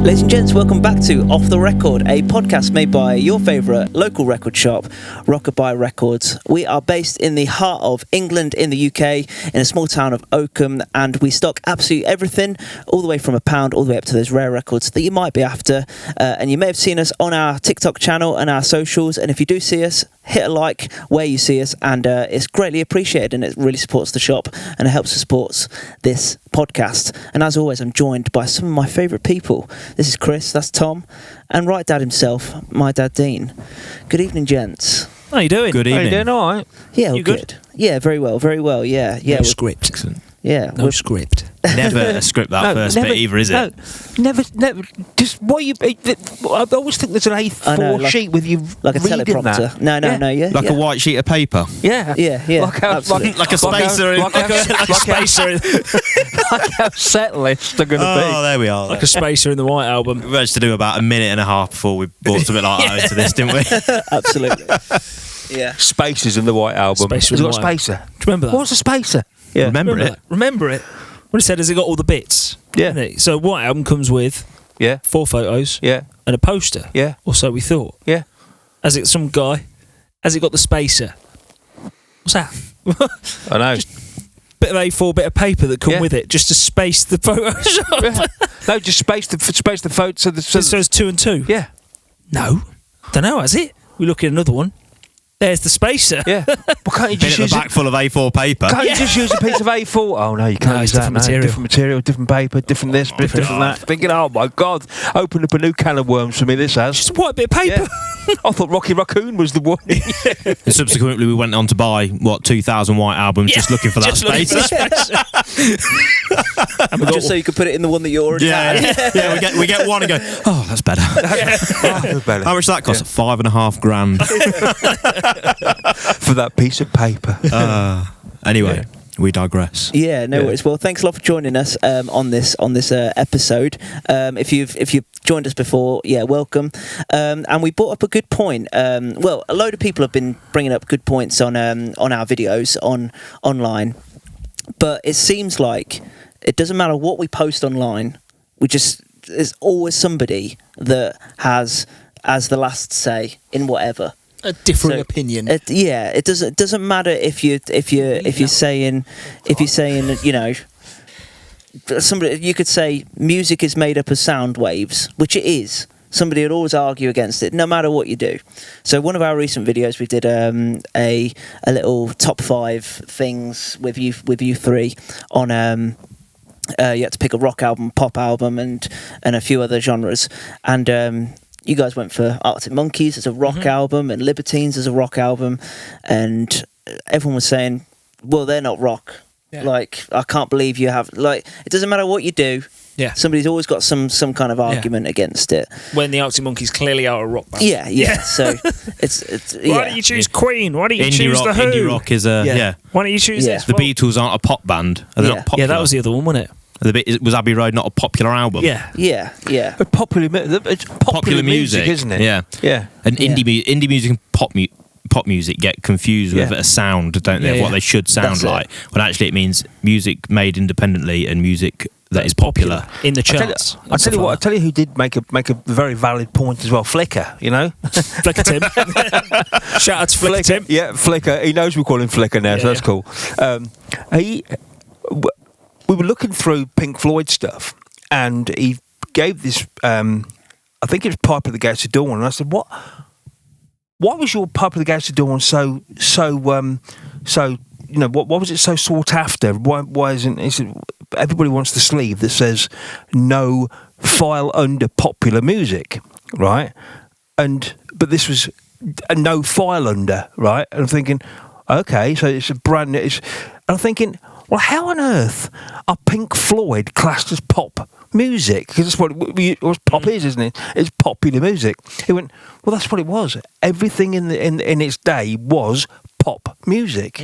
Ladies and gents, welcome back to Off the Record, a podcast made by your favourite local record shop, Rockabuy Records. We are based in the heart of England in the UK, in a small town of Oakham, and we stock absolutely everything, all the way from £1 all the way up to those rare records that you might be after. And you may have seen us on our TikTok channel and our socials, and if you do see us, hit a like where you see us, and it's greatly appreciated, and it really supports the shop and it helps to support this podcast. And as always, I'm joined by some of my favourite people. This is Chris, that's Tom, and right dad himself, my dad Dean. Good evening, gents. How you doing? Good evening. How you doing? All right. Yeah, all you good? Yeah, very well, yeah. No script. Excellent. Yeah, no script. Never a script first bit either, is it? Never. Just what you. I always think there's an A4 sheet with you like a reading teleprompter. That. No, like a white sheet of paper. Yeah. Like a spacer. Like how set lists are going to be. Oh, there we are. Like a spacer in the White Album. We managed to do about a minute and a half before we brought something like that into this, didn't we? Absolutely. Yeah. Spacers in the White Album. Spacer Has in it got the a White spacer? Do you remember that? What's a spacer? Yeah. Remember it? Remember it. What it said is it got all the bits. Yeah. So White Album comes with 4 photos. Yeah. And a poster. Yeah. Or so we thought. Yeah. Has it got the spacer? What's that? I know. Just bit of A4, bit of paper that come with it, just to space the photos. No, just space the photo. So it's 2 and 2. Yeah. No. Don't know, has it? We look at another one. There's the spacer. Yeah. Well, can't you just use a back full of A4 paper? Can't you just use a piece of A4? Oh no, you can't use that. Different material, different paper, different this, different that. Thinking, oh my God, opened up a new can of worms for me. This has just a white bit of paper. Yeah. I thought Rocky Raccoon was the one. And subsequently, we went on to buy 2,000 White Albums, just looking for that spacer. Just so you could put it in the one that you already had. Yeah. We get one and go, oh, that's better. That's better. How much did that cost? $5,500. For that piece of paper. Anyway, we digress. Yeah, no worries. Well, thanks a lot for joining us on this episode. If you've joined us before, welcome. And we brought up a good point. Well, a load of people have been bringing up good points on our videos online, but it seems like it doesn't matter what we post online. There's always somebody that has the last say in whatever. A different opinion. It doesn't matter if you're saying somebody, you could say music is made up of sound waves, which it is. Somebody would always argue against it, no matter what you do. So one of our recent videos, we did a little top 5 things with you three on you had to pick a rock album, pop album, and a few other genres, and you guys went for Arctic Monkeys as a rock album and Libertines as a rock album, and everyone was saying, well, they're not rock. Yeah. Like, I can't believe you have... Like, it doesn't matter what you do. Yeah. Somebody's always got some kind of argument against it. When the Arctic Monkeys clearly are a rock band. Yeah. So, it's Why don't you choose Queen? Why don't you choose The Who? Indie rock is a... Why don't you choose this? The Beatles aren't a pop band. Are they not popular? Yeah, that was the other one, wasn't it? Was Abbey Road not a popular album? Yeah. But it's popular music, isn't it? Yeah. And indie music and pop music get confused with a sound, don't they? Of what they should sound like. When actually it means music made independently and music that is popular in the charts. I tell you what. I tell you who did make a very valid point as well. Flicker, you know. Flicker Tim. Shout out to Flicker Tim. Yeah, Flicker. He knows we call him Flicker now, so that's cool. We were looking through Pink Floyd stuff, and he gave this. I think it was Pipe of the Gates of Dawn, and I said, "What? Why was your Pipe of the Gates of Dawn so? You know, what was it so sought after? Why isn't? He said, everybody wants the sleeve that says no file under popular music, right? But this was a no file under, right? And I'm thinking, okay, so it's a brand new. And I'm thinking, well, how on earth are Pink Floyd classed as pop music? Because that's what pop is, isn't it? It's popular music. He went, well, that's what it was. Everything in its day was pop music.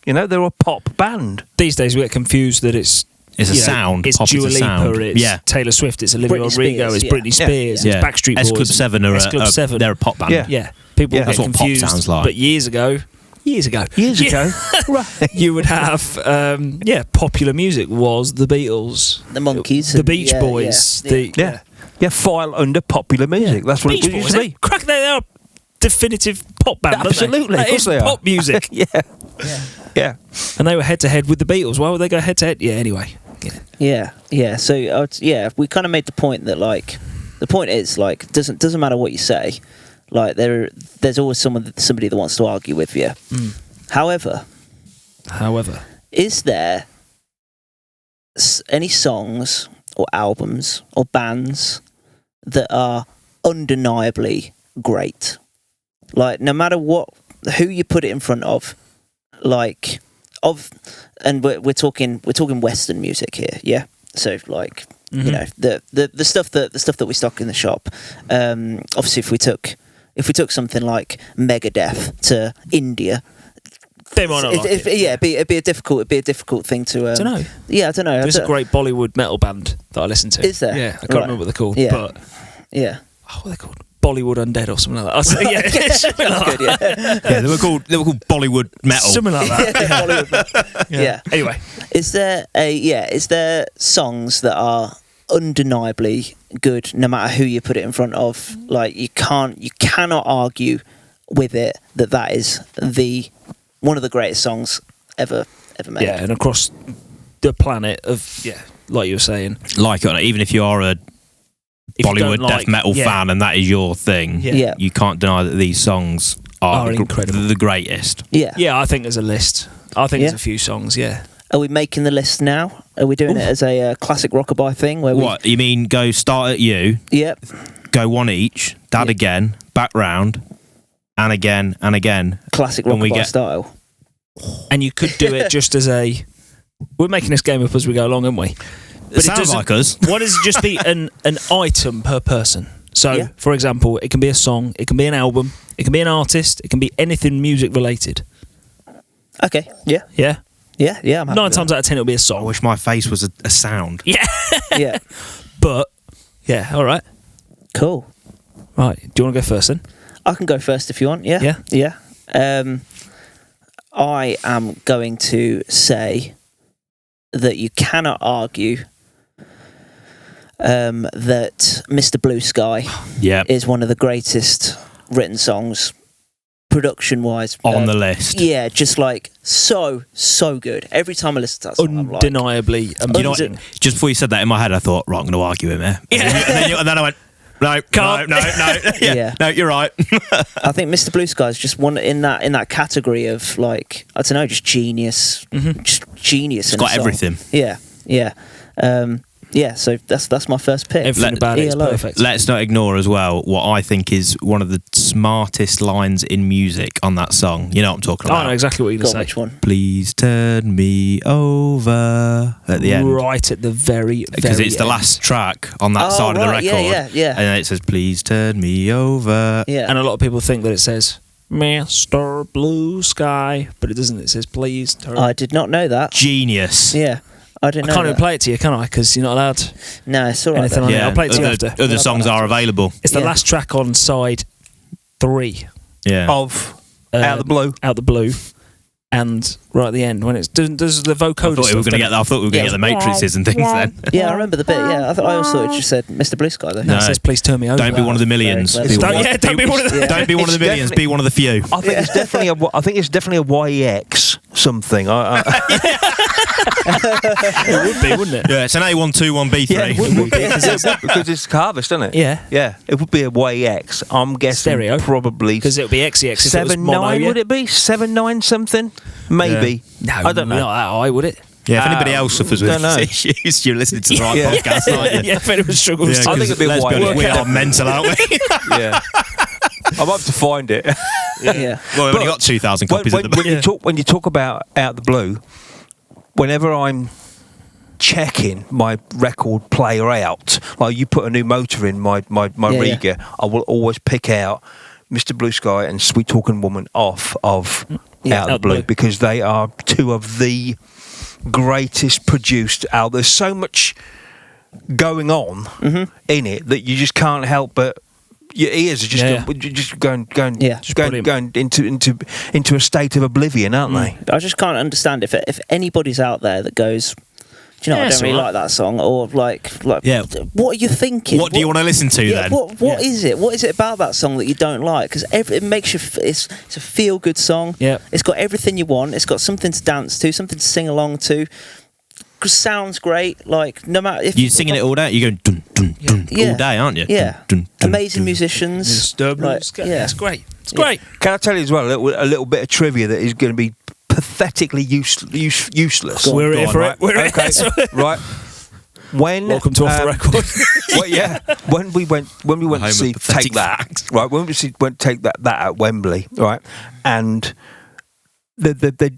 You know, they're a pop band. These days we get confused that it's a sound. It's pop Dua is a sound. Lipa, it's Taylor Swift, it's Olivia Britney Rodrigo, Spears, it's Britney Spears, it's Backstreet Boys. S Club 7 are S-Club 7. They're a pop band. Yeah. People get That's what pop confused. sounds like. But years ago, right. you would have popular music was the Beatles, the Monkeys, the Beach Boys, Yeah, file under popular music. That's what Beach it used Boys, to be. Crack, they are definitive pop band, aren't they? Absolutely, That of course is they are. pop music. Yeah. And they were head to head with the Beatles. Why would they go head to head? Yeah, anyway. Yeah. So we kind of made the point that like the point is like doesn't matter what you say, like there's always somebody that wants to argue with you. However, is there any songs or albums or bands that are undeniably great? Like no matter who you put it in front of, like and we're talking Western music here, yeah. So like you know the stuff that we stock in the shop. Obviously, if we took something like Megadeth to India, they might not like it. It'd be a difficult thing to. I don't know. Yeah, I don't know. There's a great Bollywood metal band that I listen to. Is there? Yeah, I can't remember what they're called. Yeah. But yeah. what are they called? Bollywood Undead or something like that. Yeah, something like Good, that. yeah. they were called Bollywood metal. Something like that. Bollywood. Yeah. Anyway, Is there songs that are undeniably good no matter who you put it in front of? Like you cannot argue with it that is one of the greatest songs ever made. yeah, and across the planet of like you were saying, Like it, even if you are a if you Bollywood don't death metal fan and that is your thing, Yeah. you can't deny that these songs are incredible. the greatest. Yeah, I think there's a list. I think Yeah. there's a few songs. Yeah. Are we making the list now? Are we doing it as a classic Rockabuy thing? Where What you mean? Go start at you, Yep. go one each, dad Yeah. again, back round, and again and again. Classic When we Rockabuy get- style. And you could do it just as a. We're making this game up as we go along, aren't we? It sounds doesn't- like us. Why does it just be an item per person? So, Yeah. for example, it can be a song, it can be an album, it can be an artist, it can be anything music related. Okay. Yeah. Yeah. Yeah. I'm happy 9 with times out of 10 it'll be a I song. wish my face was a sound. Yeah. that. Yeah. But yeah, all right. Cool. Right. Do you want to go first then? I can go first if you want. Yeah. Yeah. Yeah. I am going to say that you cannot argue that Mr. Blue Sky Yeah, is one of the greatest written songs, production-wise. on the list. Yeah, just like so good. Every time I listen to that song, I'm like, Undeniably You know what? amazing. Just before you said that in my head, I thought, right, I'm going to argue him here. And then I went, no, Can't. no. Yeah. No, you're right. I think Mr. Blue Sky is just one in that category of like, I don't know, just genius, just genius. It's got everything. Yeah. So that's my first pick. Everything about it is ELO. perfect. Let's not ignore as well what I think is one of the smartest lines in music on that song. You know what I'm talking I about? know exactly what you're Got going to say. which one? Please turn me over at the end. Right at the very Because it's the end. last track on that Oh, side of the right, record. yeah. And then it says, please turn me over. Yeah. And a lot of people think that it says Mr. Blue Sky, but it doesn't. It says please turn. I did not know that. Genius. Yeah. I didn't I know can't that. even play it to you, can I? Because you're not allowed. No, it's all right. Anything then. on it. Yeah, I'll play it to you after. other songs are available. It's the Yeah. last track on side 3. Yeah. Of Out of the Blue. Out the Blue. And right at the end, when it's does the I vocoder thought we were stuff, going to doesn't get. I thought we were going to get the matrices and things then. Yeah, I remember the bit. Yeah, I also thought it just said Mr. Blue Sky though. it? No, it No. says please turn me over. Don't be one of the millions. Very Be clever. one- Don't be one of the. Yeah. Don't be one of the It's millions. definitely- Be one of the few. I think it's definitely I think it's definitely a YEX something. It would be, wouldn't it? Yeah, it's an A121B3. Yeah, it would be because it's Harvest, isn't it? Yeah. Yeah, it would be a YEX. I'm guessing Stereo. probably Because it would be XEX if it was mono. 7.9. Yeah? Would it be 7.9 something? Maybe. No, I don't know. Not that high, would it? Yeah, if anybody else suffers with don't know. these issues, you're listening to the right Yeah. podcast, aren't you? Yeah, if anyone struggles. Yeah, I think 'cause it'd be let's be white. honest, we are mental, aren't we? Yeah. I'm up to find it. Yeah. Well, we've only But got 2,000 copies when, of the book. when you talk about Out the Blue, whenever I'm checking my record player out, like you put a new motor in my Yeah, Riga, I will always pick out Mr. Blue Sky and Sweet Talking Woman off of Out the Blue because they are two of the greatest produced out. There's so much going on in it that you just can't help but your ears are just going into a state of oblivion, aren't they? I just can't understand if anybody's out there that goes, do you know, I it's don't really all right. like that song, or like, Yeah. what are you thinking? What do you want to listen to then? What is it? What is it about that song that you don't like? Because it makes you. It's a feel good song. Yeah. It's got everything you want. It's got something to dance to, something to sing along to. Sounds great. Like no matter if You're singing it all day. You're going dun dun dun Yeah. all day, aren't you? Yeah. Dun, dun, dun, Amazing dun. musicians. Mr. Blue like, Sky. yeah. It's great. It's great. Can I tell you as well a little bit of trivia that is going to be pathetically useless? Go We're Go here on, for right. it. We're Okay, here. right. When Welcome to Off the Record. well, yeah. When we went Home to of see pathetic Take That, facts. right? When we went to Take That at Wembley, right? And the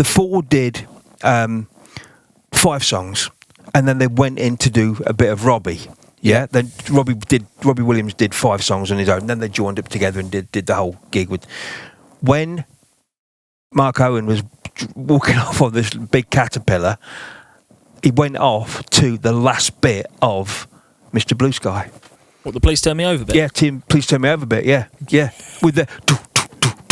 four did 5 songs, and then they went in to do a bit of Robbie. Yeah. Then Robbie Williams did 5 songs on his own. Then they joined up together and did the whole gig with. When Mark Owen was walking off on this big caterpillar, he went off to the last bit of Mr. Blue Sky. What, the Please Turn Me Over bit? Yeah, Tim, please turn me over a bit. Yeah. With the. Do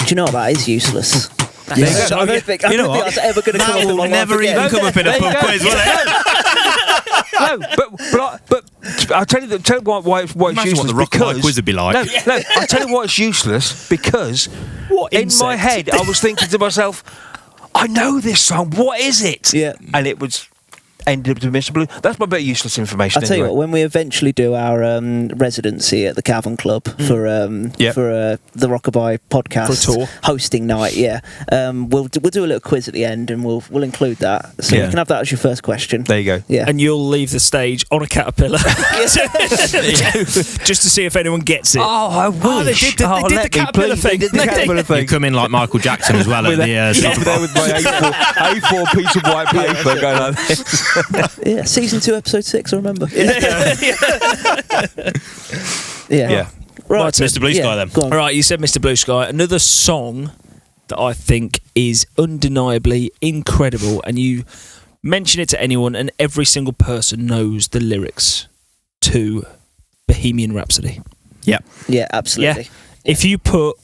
you know what? That is useless. There you go. I don't think that's ever going to come up That in will my never life even again. come up in a pub quiz, will it? No, but I'll tell you why it's Imagine useless. what the Rockabuy quiz would be like. No, I'll tell you why it's useless, because What in insect? my head I was thinking to myself, I know this song, what is it? Yeah. And it was ended up to Mr. Blue. That's my bit of useless information. I'll tell you anyway. what, when we eventually do our residency at the Cavern Club for the Rockabuy podcast For a tour. hosting night, we'll do a little quiz at the end, and we'll include that. So you can have that as your first question. There you go. Yeah. And you'll leave the stage on a caterpillar just to see if anyone gets it. Oh, I wish. they did the let me, caterpillar please. thing. They did the They did. caterpillar You thing. come in like Michael Jackson as well at the Super there Bowl. with my A4 piece of white paper going like this. Yeah, season 2, episode 6. I remember. Yeah. Right, Mr. Blue Sky then. Go on. All right, you said Mr. Blue Sky. Another song that I think is undeniably incredible, and you mention it to anyone, and every single person knows the lyrics to Bohemian Rhapsody. Yep. Yeah, absolutely. Yeah. If you put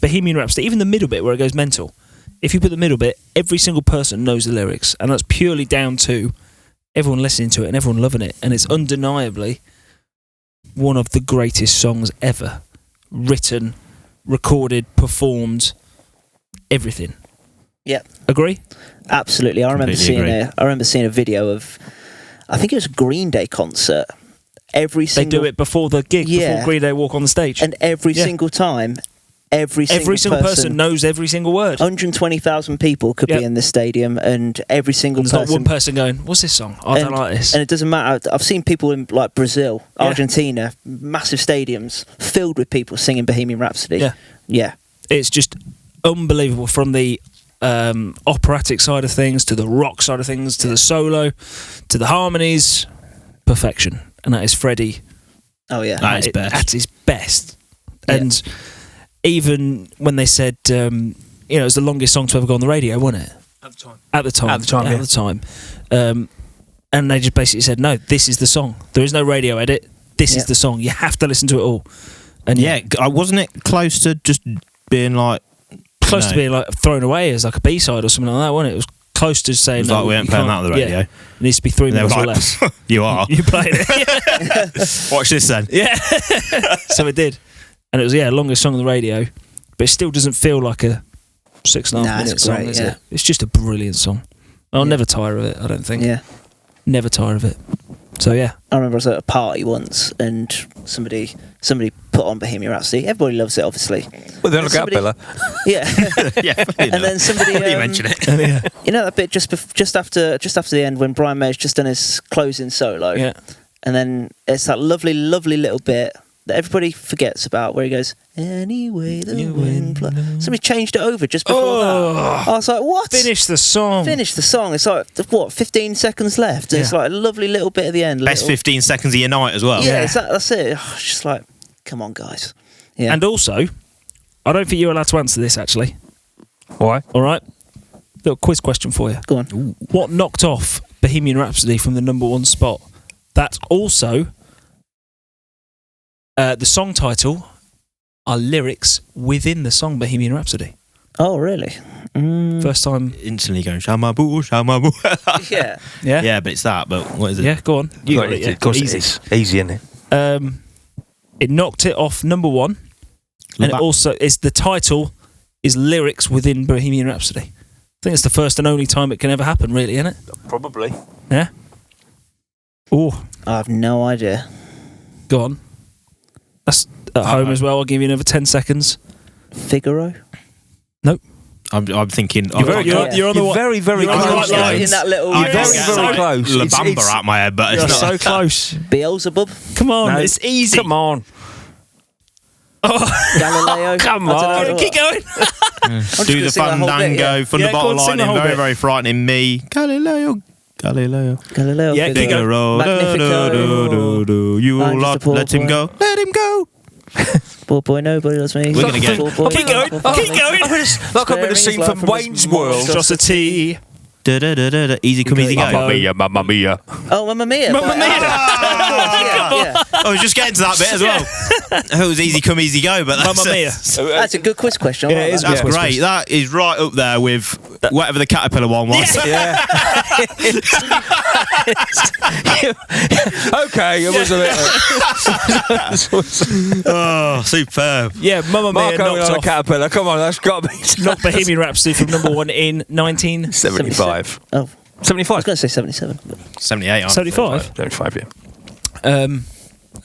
Bohemian Rhapsody, even the middle bit where it goes mental, if you put the middle bit, every single person knows the lyrics, and that's purely down to everyone listening to it and everyone loving it, and it's undeniably one of the greatest songs ever written, recorded, performed, everything. Yeah, Agree? absolutely. I remember seeing a video of, I think it was a Green Day concert. They Do it before the gig, before Green Day walk on the stage, and every single time, every single person knows every single word. 120,000 people could be in this stadium, and every single There's person. not one person going, "What's this song? I don't like this." And it doesn't matter. I've seen people in like Brazil, Argentina, massive stadiums filled with people singing Bohemian Rhapsody. Yeah. It's just unbelievable, from the operatic side of things to the rock side of things to the solo to the harmonies. Perfection. And that is Freddie Oh yeah. at his best. And even when they said, it was the longest song to ever go on the radio, wasn't it? At the time. And they just basically said, no, this is the song. There is no radio edit. This is the song. You have to listen to it all. And Wasn't it close to just being like... to being like thrown away as like a B-side or something like that, wasn't it? It was close to saying, It was like, we ain't playing that on the radio. It needs to be 3 And they were minutes or like, less. you are. You played it. Watch this then. Yeah. So it did. And it was, longest song on the radio, but it still doesn't feel like a 6.5 minute it's song, great, is it? It's just a brilliant song. I'll never tire of it, I don't think. Yeah. Never tire of it. So, I remember I was at a party once, and somebody put on Bohemian Rhapsody. Everybody loves it, obviously. Well, they're on a Somebody- caterpillar. Yeah. Yeah. And then somebody. You mention it. You know that bit just after the end when Brian May's just done his closing solo. Yeah. And then it's that lovely, lovely little bit that everybody forgets about, where he goes, "Anyway, the wind blows." Somebody changed it over just before that. I was like, "What?" Finish the song. Finish the song. It's like 15 seconds left. And it's like a lovely little bit at the end. Best 15 seconds of your night as well. Yeah, that's it. Oh, it's just like, come on, guys. Yeah. And also, I don't think you're allowed to answer this, actually. Why? All right? Little quiz question for you. Go on. What knocked off Bohemian Rhapsody from the number 1 spot? That's also the song title are lyrics within the song Bohemian Rhapsody. Oh, really? First time. Instantly going shamabu, shamabu. Yeah. Yeah. Yeah, but it's that. But what is it? Yeah, go on. You got it. Yeah. Of course Easy. it is. Easy, isn't it? It knocked it off number 1, and it also is the title is lyrics within Bohemian Rhapsody. I think it's the first and only time it can ever happen, really, isn't it? Probably. Yeah. Oh, I have no idea. go on. That's at home as well. I'll give you another 10 seconds. Figaro? Nope. I'm thinking. You're on the You're very, very you're on the close. right guys. lines. In that little... I very, get very close. La It's- Bamba it's- out my head, but You're it's not. so close. Beelzebub? Come on, No, it's easy. Come on. Galileo? Come I don't on. know. Keep going. I'm just Do gonna the sing whole bit, fandango, yeah. from Yeah, the go bottle on, sing the lightning, whole very, bit. very frightening me. Galileo. Galileo, Yeah, keep Figaro. going. Magnifico. You I'm will just a not poor let him boy. go. Let him go. Poor boy, nobody loves me. We're gonna get- Poor boy, Keep going. poor boy. Keep going. Like I'm in a scene from Wayne's World. Monstrosity. Da-da-da-da-da. Easy come, easy go. Mamma mia, mamma mia. Oh, Mamma Mia. Mamma by- Mia. Yeah. I was just getting to that bit as well. It was easy come, easy go, but that's Mamma Mia. That's a good quiz question. I Yeah, like it is that. That's Yeah. great. That is right up there with whatever the caterpillar one was. Yeah. Okay, it was a bit. Oh, superb. Yeah, Mamma Mia Marco knocked on a off. caterpillar. Come on, that's got to be. Knocked Bohemian Rhapsody from number 1 in 75. Oh, I was 75. going to say 77. But 78. aren't 75. 75, yeah. And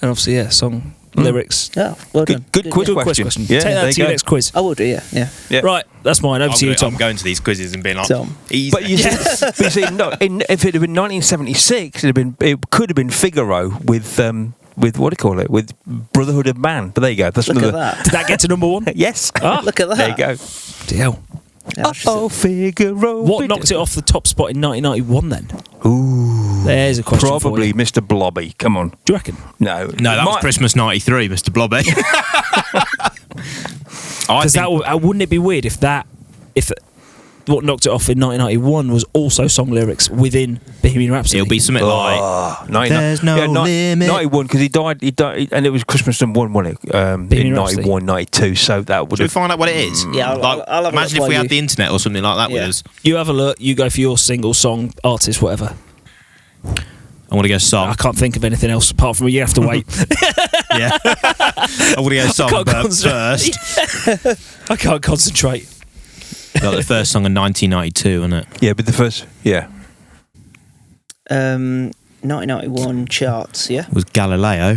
obviously, yeah, song lyrics. yeah, well done. Good quiz question. Yeah, Take there that you to your go. next quiz. I will do, yeah. Yeah. Right, that's mine. Over to you, Tom. I'm going to these quizzes and being like, Tom. easy. But you see, no, if it had been 1976, it could have been Figaro with what do you call it? With Brotherhood of Man. But there you go. That's Look at another. that. Did that get to number 1? Yes. Ah, Look at that. There you go. deal. Yeah, I should Oh, Figaro. What knocked it off the top spot in 1991 then? Ooh. There's a question Probably for you. Mr. Blobby. Come on. Do you reckon? No. No, that was Christmas '93, Mr. Blobby. Because wouldn't it be weird if what knocked it off in 1991 was also song lyrics within Bohemian Rhapsody? It'll be something like, There's no limit. 91, because he died, and it was Christmas number 1, wasn't it? In Bohemian Rhapsody. 91, 92, so that would should we have... find out what it is? Yeah, Like, I'll have a imagine look if we while had you- the internet or something like that with Yeah. us. You have a look, you go for your single, song, artist, whatever. I want to go song. I can't think of anything else apart from you have to wait. Yeah. I want to go song can't but concentrate. first. I can't concentrate. Like the first song in 1992, wasn't it? Yeah, but the first... Yeah. 1991 charts, yeah? Was Galileo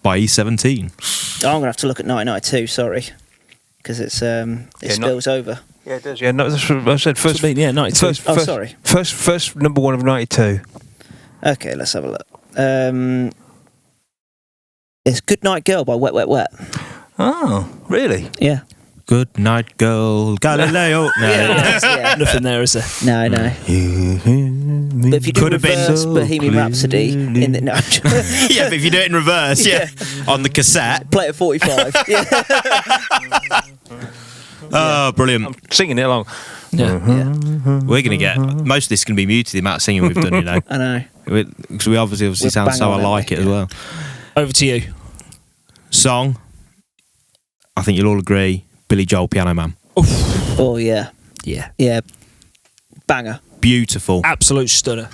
by E17. Oh, I'm going to have to look at 1992, sorry. Because it spills over. Yeah, it does. Yeah, no, that's what I said. First, Yeah, 92. first, First number 1 of 92. Okay, let's have a look. It's Good Night Girl by Wet Wet Wet. Oh, really? Yeah. Good night, girl. Galileo. No. Yeah. Nothing there, is there? No. But if you do Could have been reverse so Bohemian Rhapsody in the... No, Yeah, but if you do it in reverse, yeah. On the cassette. play at 45. Yeah. Oh, brilliant. I'm singing it along. Yeah. Yeah. We're going to get... Most of this is going to be muted, the amount of singing we've done, you know. I know. Because we obviously We're sound bang so on it, alike it as yeah. well. Over to you. Song. I think you'll all agree. Billy Joel, Piano Man. Oh, yeah. Yeah. Yeah. Banger. Beautiful. Absolute stunner.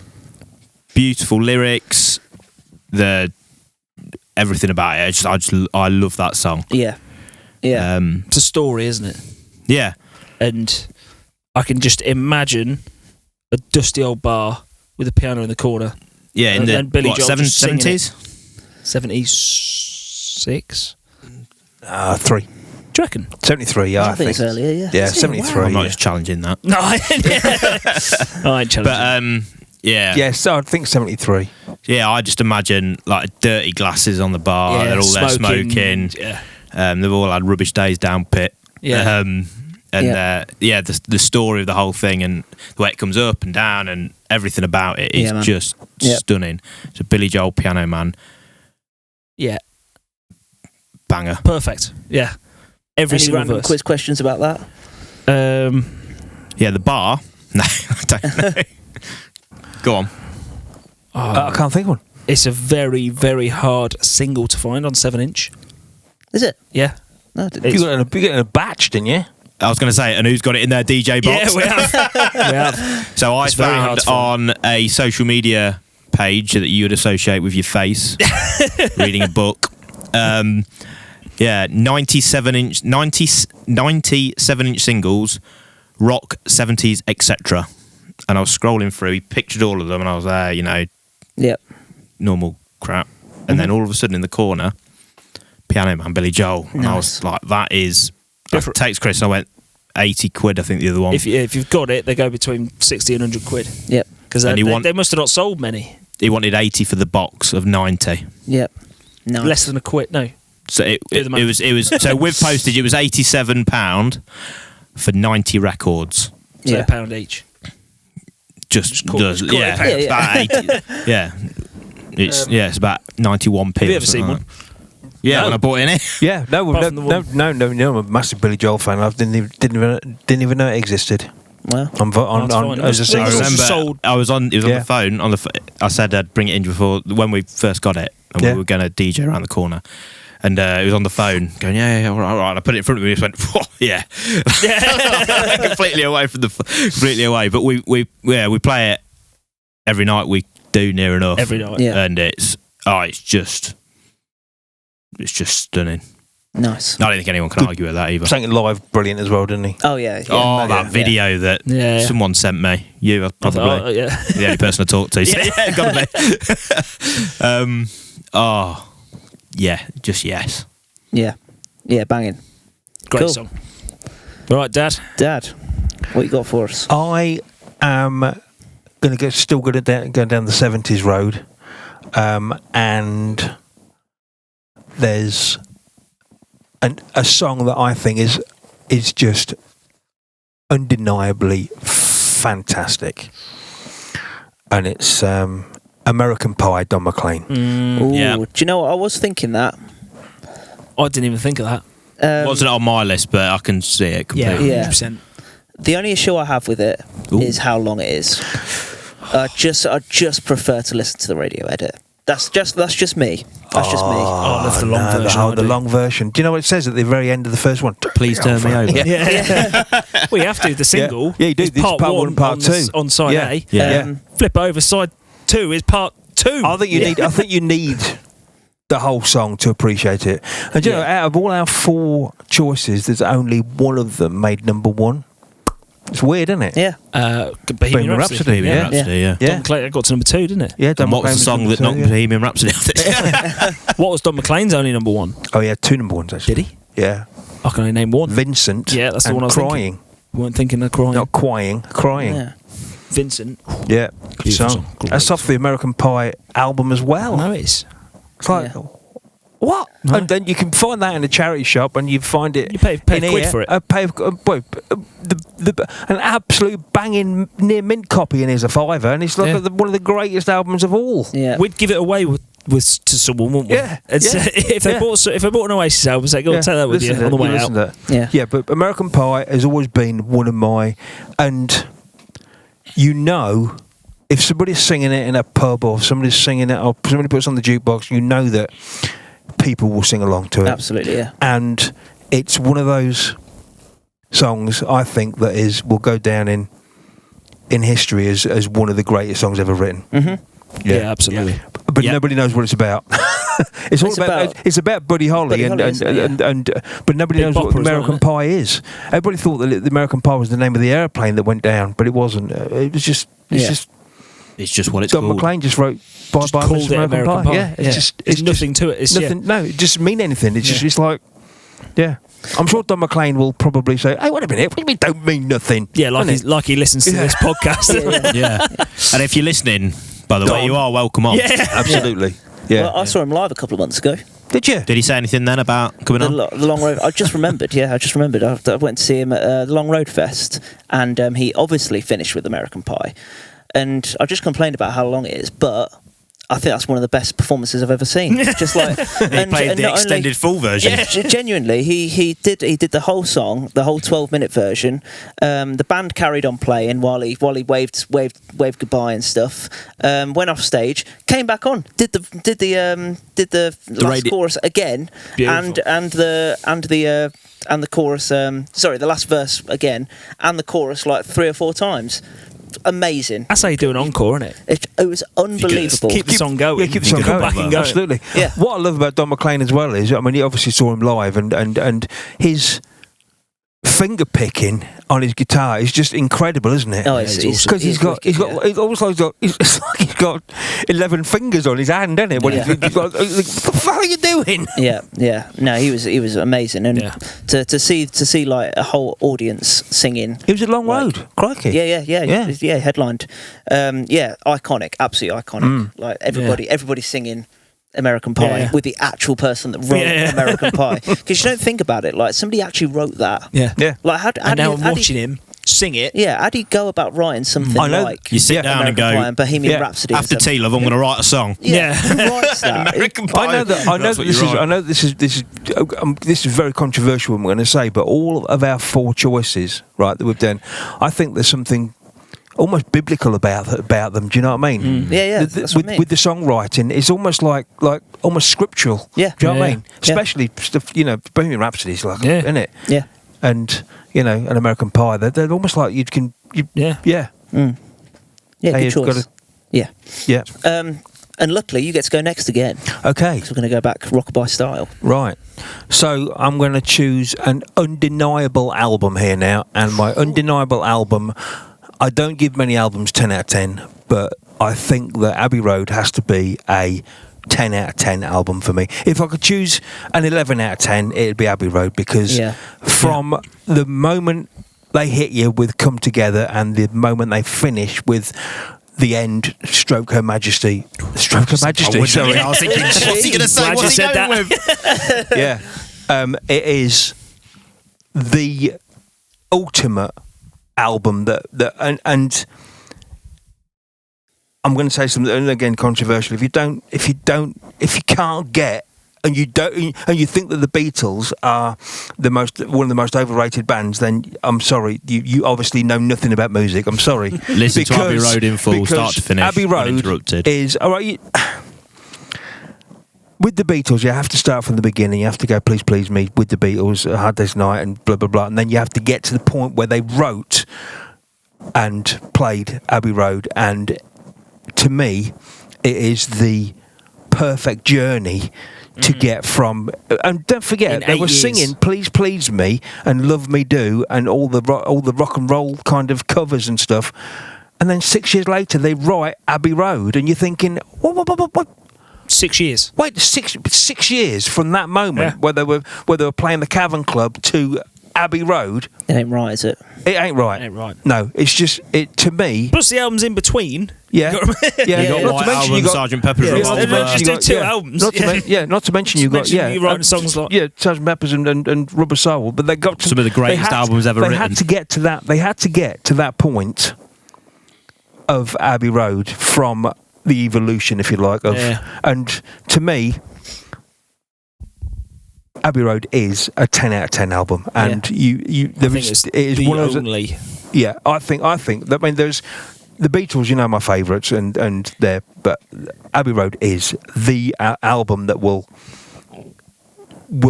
Beautiful lyrics. Everything about it. I love that song. Yeah. Yeah. It's a story, isn't it? Yeah. And I can just imagine a dusty old bar with a piano in the corner. Yeah, in And Billy Joel just singing 70s? 76? 3. Do you reckon? 73, yeah, I think it's earlier, yeah. Yeah, Is it? 73. I'm not yeah. just challenging that. No, I ain't challenging. But, yeah. Yeah, so I think 73. Yeah, I just imagine, like, dirty glasses on the bar. Yeah, They're all there smoking. Yeah. They've all had rubbish days down pit. Yeah. The story of the whole thing and the way it comes up and down and everything about it is man. just Yep. stunning. So Billy Joel, Piano Man, Yeah. banger. Perfect. Yeah. Every Any single random verse. quiz questions about that? Yeah, the bar. No, I don't know. Go on. I can't think of one. It's a very, very hard single to find on 7-inch. Is it? Yeah. No, I didn't. You got it in a batch, didn't you? I was going to say, and who's got it in their DJ box? Yeah, we have. We have. So I It's very found hard to find. on a social media page that you would associate with your face, reading a book. 97-inch singles, rock, 70s, etc. And I was scrolling through, he pictured all of them, and I was there, Yep. normal crap. And then all of a sudden in the corner, Piano Man, Billy Joel. And I was like, that is... I text Chris and I went, 80 quid, I think the other one. If you've got it, they go between 60 and 100 quid. Yep. Because they must have not sold many. He wanted 80 for the box of 90. Yep. Nice. Less than a quid, no. So it was so with postage it was £87 for 90 records. So a pound each. Just call it a about 80. Yeah. It's about 91p. Have you ever seen one? Yeah, No. when I bought it in it. Yeah, no, Apart from the one- I'm a massive Billy Joel fan. I didn't even know it existed. Well, As I say, I remember sold. I was on. It was Yeah. on the phone. I said I'd bring it in before when we first got it, and Yeah. we were going to DJ around the corner. And it was on the phone, going, yeah, all right. And I put it in front of me, and just went, yeah, completely away. But we play it every night. We do near enough Every night. Yeah. and it's just stunning. nice. I don't think anyone can argue with that either. sang it live brilliant as well, didn't he? Oh yeah. Oh, that video that Yeah. someone sent me. You probably Yeah. the only person I talk to. So yeah, gotta be. Just yes. Yeah. Yeah. Banging. Great Cool. song. All right, Dad. Dad, what you got for us? I am going to go down the 70s road, and there's a song that I think is just undeniably fantastic, and it's American Pie, Don McLean. Ooh, Yeah. Do you know what? I was thinking that. I didn't even think of that. Wasn't on my list, but I can see it completely. Yeah. 100%. The only issue I have with it is how long it is. I just prefer to listen to the radio edit. That's just me. That's just me. I love the long version. The long version. Do you know what it says at the very end of the first one? Please turn me over. Yeah. Well, you have to. The single. Yeah, you do. is This is part one and part two. On side Yeah. A. Yeah. Flip over. Side 2 is part 2. I think you need the whole song to appreciate it. And you know, out of all our 4 choices, there's only one of them made number 1. It's weird, isn't it? Yeah. Bohemian Rhapsody. Bohemian Yeah. Rhapsody, yeah. Yeah. Don McLean got to number 2, didn't it? Yeah. And what was the song that knocked Bohemian Rhapsody off it? What was Don McLean's only number 1? Oh yeah, 2 number 1s actually. Did he? Yeah. I can only name 1. Vincent. Yeah, that's the and one I was crying. Weren't thinking of crying. Not crying. Yeah. Vincent. Yeah. Good Beautiful song. song. Great That's off the American Pie album as well. No, it is. It's like, Yeah. what? No. And then you can find that in a charity shop, and you find it. You pay in a quid here. for it. An absolute banging near mint copy, and here's a £5, and it's like one of the greatest albums of all. Yeah. We'd give it away to someone, wouldn't we? Yeah, It's, yeah, if they yeah. bought an Oasis album, say, go and take that with you on the way out. Yeah. Yeah, but American Pie has always been one of my, and if somebody's singing it in a pub or somebody's singing it or somebody puts it on the jukebox, you know that people will sing along to it. Absolutely. Yeah. And it's one of those songs I think that will go down in history as one of the greatest songs ever written. Mm-hmm. Yeah, absolutely. But Yeah. nobody knows what it's about. It's about Buddy Holly, Buddy Holly, isn't it? but nobody Big knows what Bopper as well, American isn't it? Pie is. Everybody thought that the American Pie was the name of the airplane that went down, but it wasn't. It was just. It's Yeah. just It's just what it's Don called. McLean just wrote Bye Just Bye called Mr. it American, American Pie. Pie. Yeah, Yeah. it's There's nothing to it. It's nothing. No, it doesn't mean anything. It's Yeah. just. It's like. Yeah. I'm sure Don McLean will probably say, "Hey, wait a minute. What do you mean don't mean nothing?" Yeah, Won't like he listens to this podcast. Yeah. And if you're listening, by the way, Don. you are welcome on. Yeah. Absolutely. Yeah. Well, I saw him live a couple of months ago. Did you? Did he say anything then about coming on? The Long Road. I just remembered. Yeah, I just remembered. I went to see him at the Long Road Fest, and he obviously finished with American Pie. And I just complained about how long it is, but I think that's one of the best performances I've ever seen. Just like He played the not extended full version. Genuinely, he did the whole song, the whole 12-minute version. The band carried on playing while he waved goodbye and stuff. Went off stage, came back on, did the last chorus again, Beautiful. and the and the chorus. Sorry, the last verse again, and the chorus like 3 or 4 times. Amazing. That's how you do an encore, isn't it? It was unbelievable. Keep the song going. Yeah, keep the song Go going. back and go. Absolutely. Yeah. What I love about Don McLean as well is, I mean, you obviously saw him live, and his finger picking on his guitar is just incredible, isn't it? Oh, it's because he's got it's almost like it's like he's got 11 fingers on his hand, isn't it? When Yeah. he's got, what the fuck are you doing? Yeah. No, he was amazing, and Yeah. to see like a whole audience singing. It was a long Like- road. Crikey. Yeah. Headlined. Iconic, absolutely iconic. Like everybody singing American Pie Yeah. with the actual person that wrote American Pie. Because you don't think about it, like somebody actually wrote that. Yeah. Yeah. Like how And do now you, I'm how do watching you, him sing it. Yeah, how do you go about writing something I know. like You sit down American and go, Pie and Bohemian Yeah. Rhapsody? After and stuff? Tea Love, I'm going to write a song. Yeah. Who writes that? American Pie. I know That's what you write. This is very controversial. What I'm going to say, but all of our 4 choices, right, that we've done, I think there's something almost biblical about them. Do you know what I mean? Yeah, that's what I mean. With the songwriting, it's almost like almost scriptural. Yeah. Do you know what I Yeah. mean? Especially stuff, Bohemian Rhapsody is like, Yeah. isn't it? Yeah. And an American Pie, they're almost like Yeah. Yeah, Hey, good you've choice. got to- Yeah. yeah. And luckily, you get to go next again. Okay. So we're going to go back Rockabuy style. Right. So I'm going to choose an undeniable album here now, and my undeniable album, I don't give many albums 10 out of 10, but I think that Abbey Road has to be a 10 out of 10 album for me. If I could choose an 11 out of 10, it'd be Abbey Road, because from the moment they hit you with Come Together and the moment they finish with the end, Stroke Her Majesty. Stroke Her Majesty, sorry. I was thinking, what's he going to say? Glad What's you he said going that. with? Yeah. It is the ultimate album that and I'm going to say something, and again controversial. If you can't get and you think that the Beatles are one of the most overrated bands, then I'm sorry, you obviously know nothing about music. I'm sorry. Listen to Abbey Road in full, start to finish. Abbey Road uninterrupted. is all right. With the Beatles, you have to start from the beginning. You have to go, Please Please Me, with the Beatles, A Hard Day's Night, and blah, blah, blah. And then you have to get to the point where they wrote and played Abbey Road. And to me, it is the perfect journey to get from... And don't forget, In they 8 were years. singing Please Please Me and Love Me Do and all the rock and roll kind of covers and stuff. And then 6 years later, they write Abbey Road, and you're thinking, what? 6 years. Wait, 6 years from that moment Yeah. where they were playing the Cavern Club to Abbey Road. It ain't right, is it? It ain't right. It ain't right. No, it's just to me. Plus the albums in between. Yeah, Yeah, You got not White to mention Album, Sgt. Pepper's yeah, Revolver. not to mention Just you do got- 2 yeah, albums. Not to, not to mention you got mention you writing songs like Sgt. Peppers and Rubber Soul, but they got to, Some of the greatest they had- albums ever they written. had to get to that. They had to get to that point of Abbey Road from the evolution, if you like, of and to me. Abbey Road is a 10 out of 10 album, and it is one of those. only. Yeah, I think. I mean, there's the Beatles. My favourites, and they're. But Abbey Road is the album that will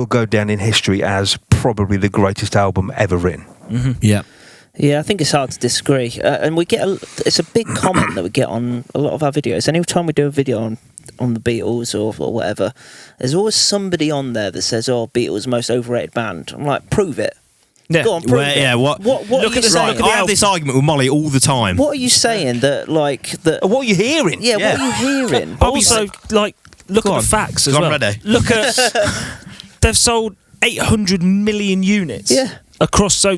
go down in history as probably the greatest album ever written. Mm-hmm. Yeah. Yeah, I think it's hard to disagree. And we get it's a big comment that we get on a lot of our videos. Any time we do a video on the Beatles or whatever, there's always somebody on there that says, "Oh, Beatles most overrated band." I'm like, prove it. Yeah. Go on, prove it. Yeah, what? What Look are you at the saying? look I have this argument with Molly all the time. What are you saying that What are you hearing? Yeah, what are you hearing? Also, look Go at on. the facts as I'm well. ready. Look at they've sold 800 million units. Yeah. Across, so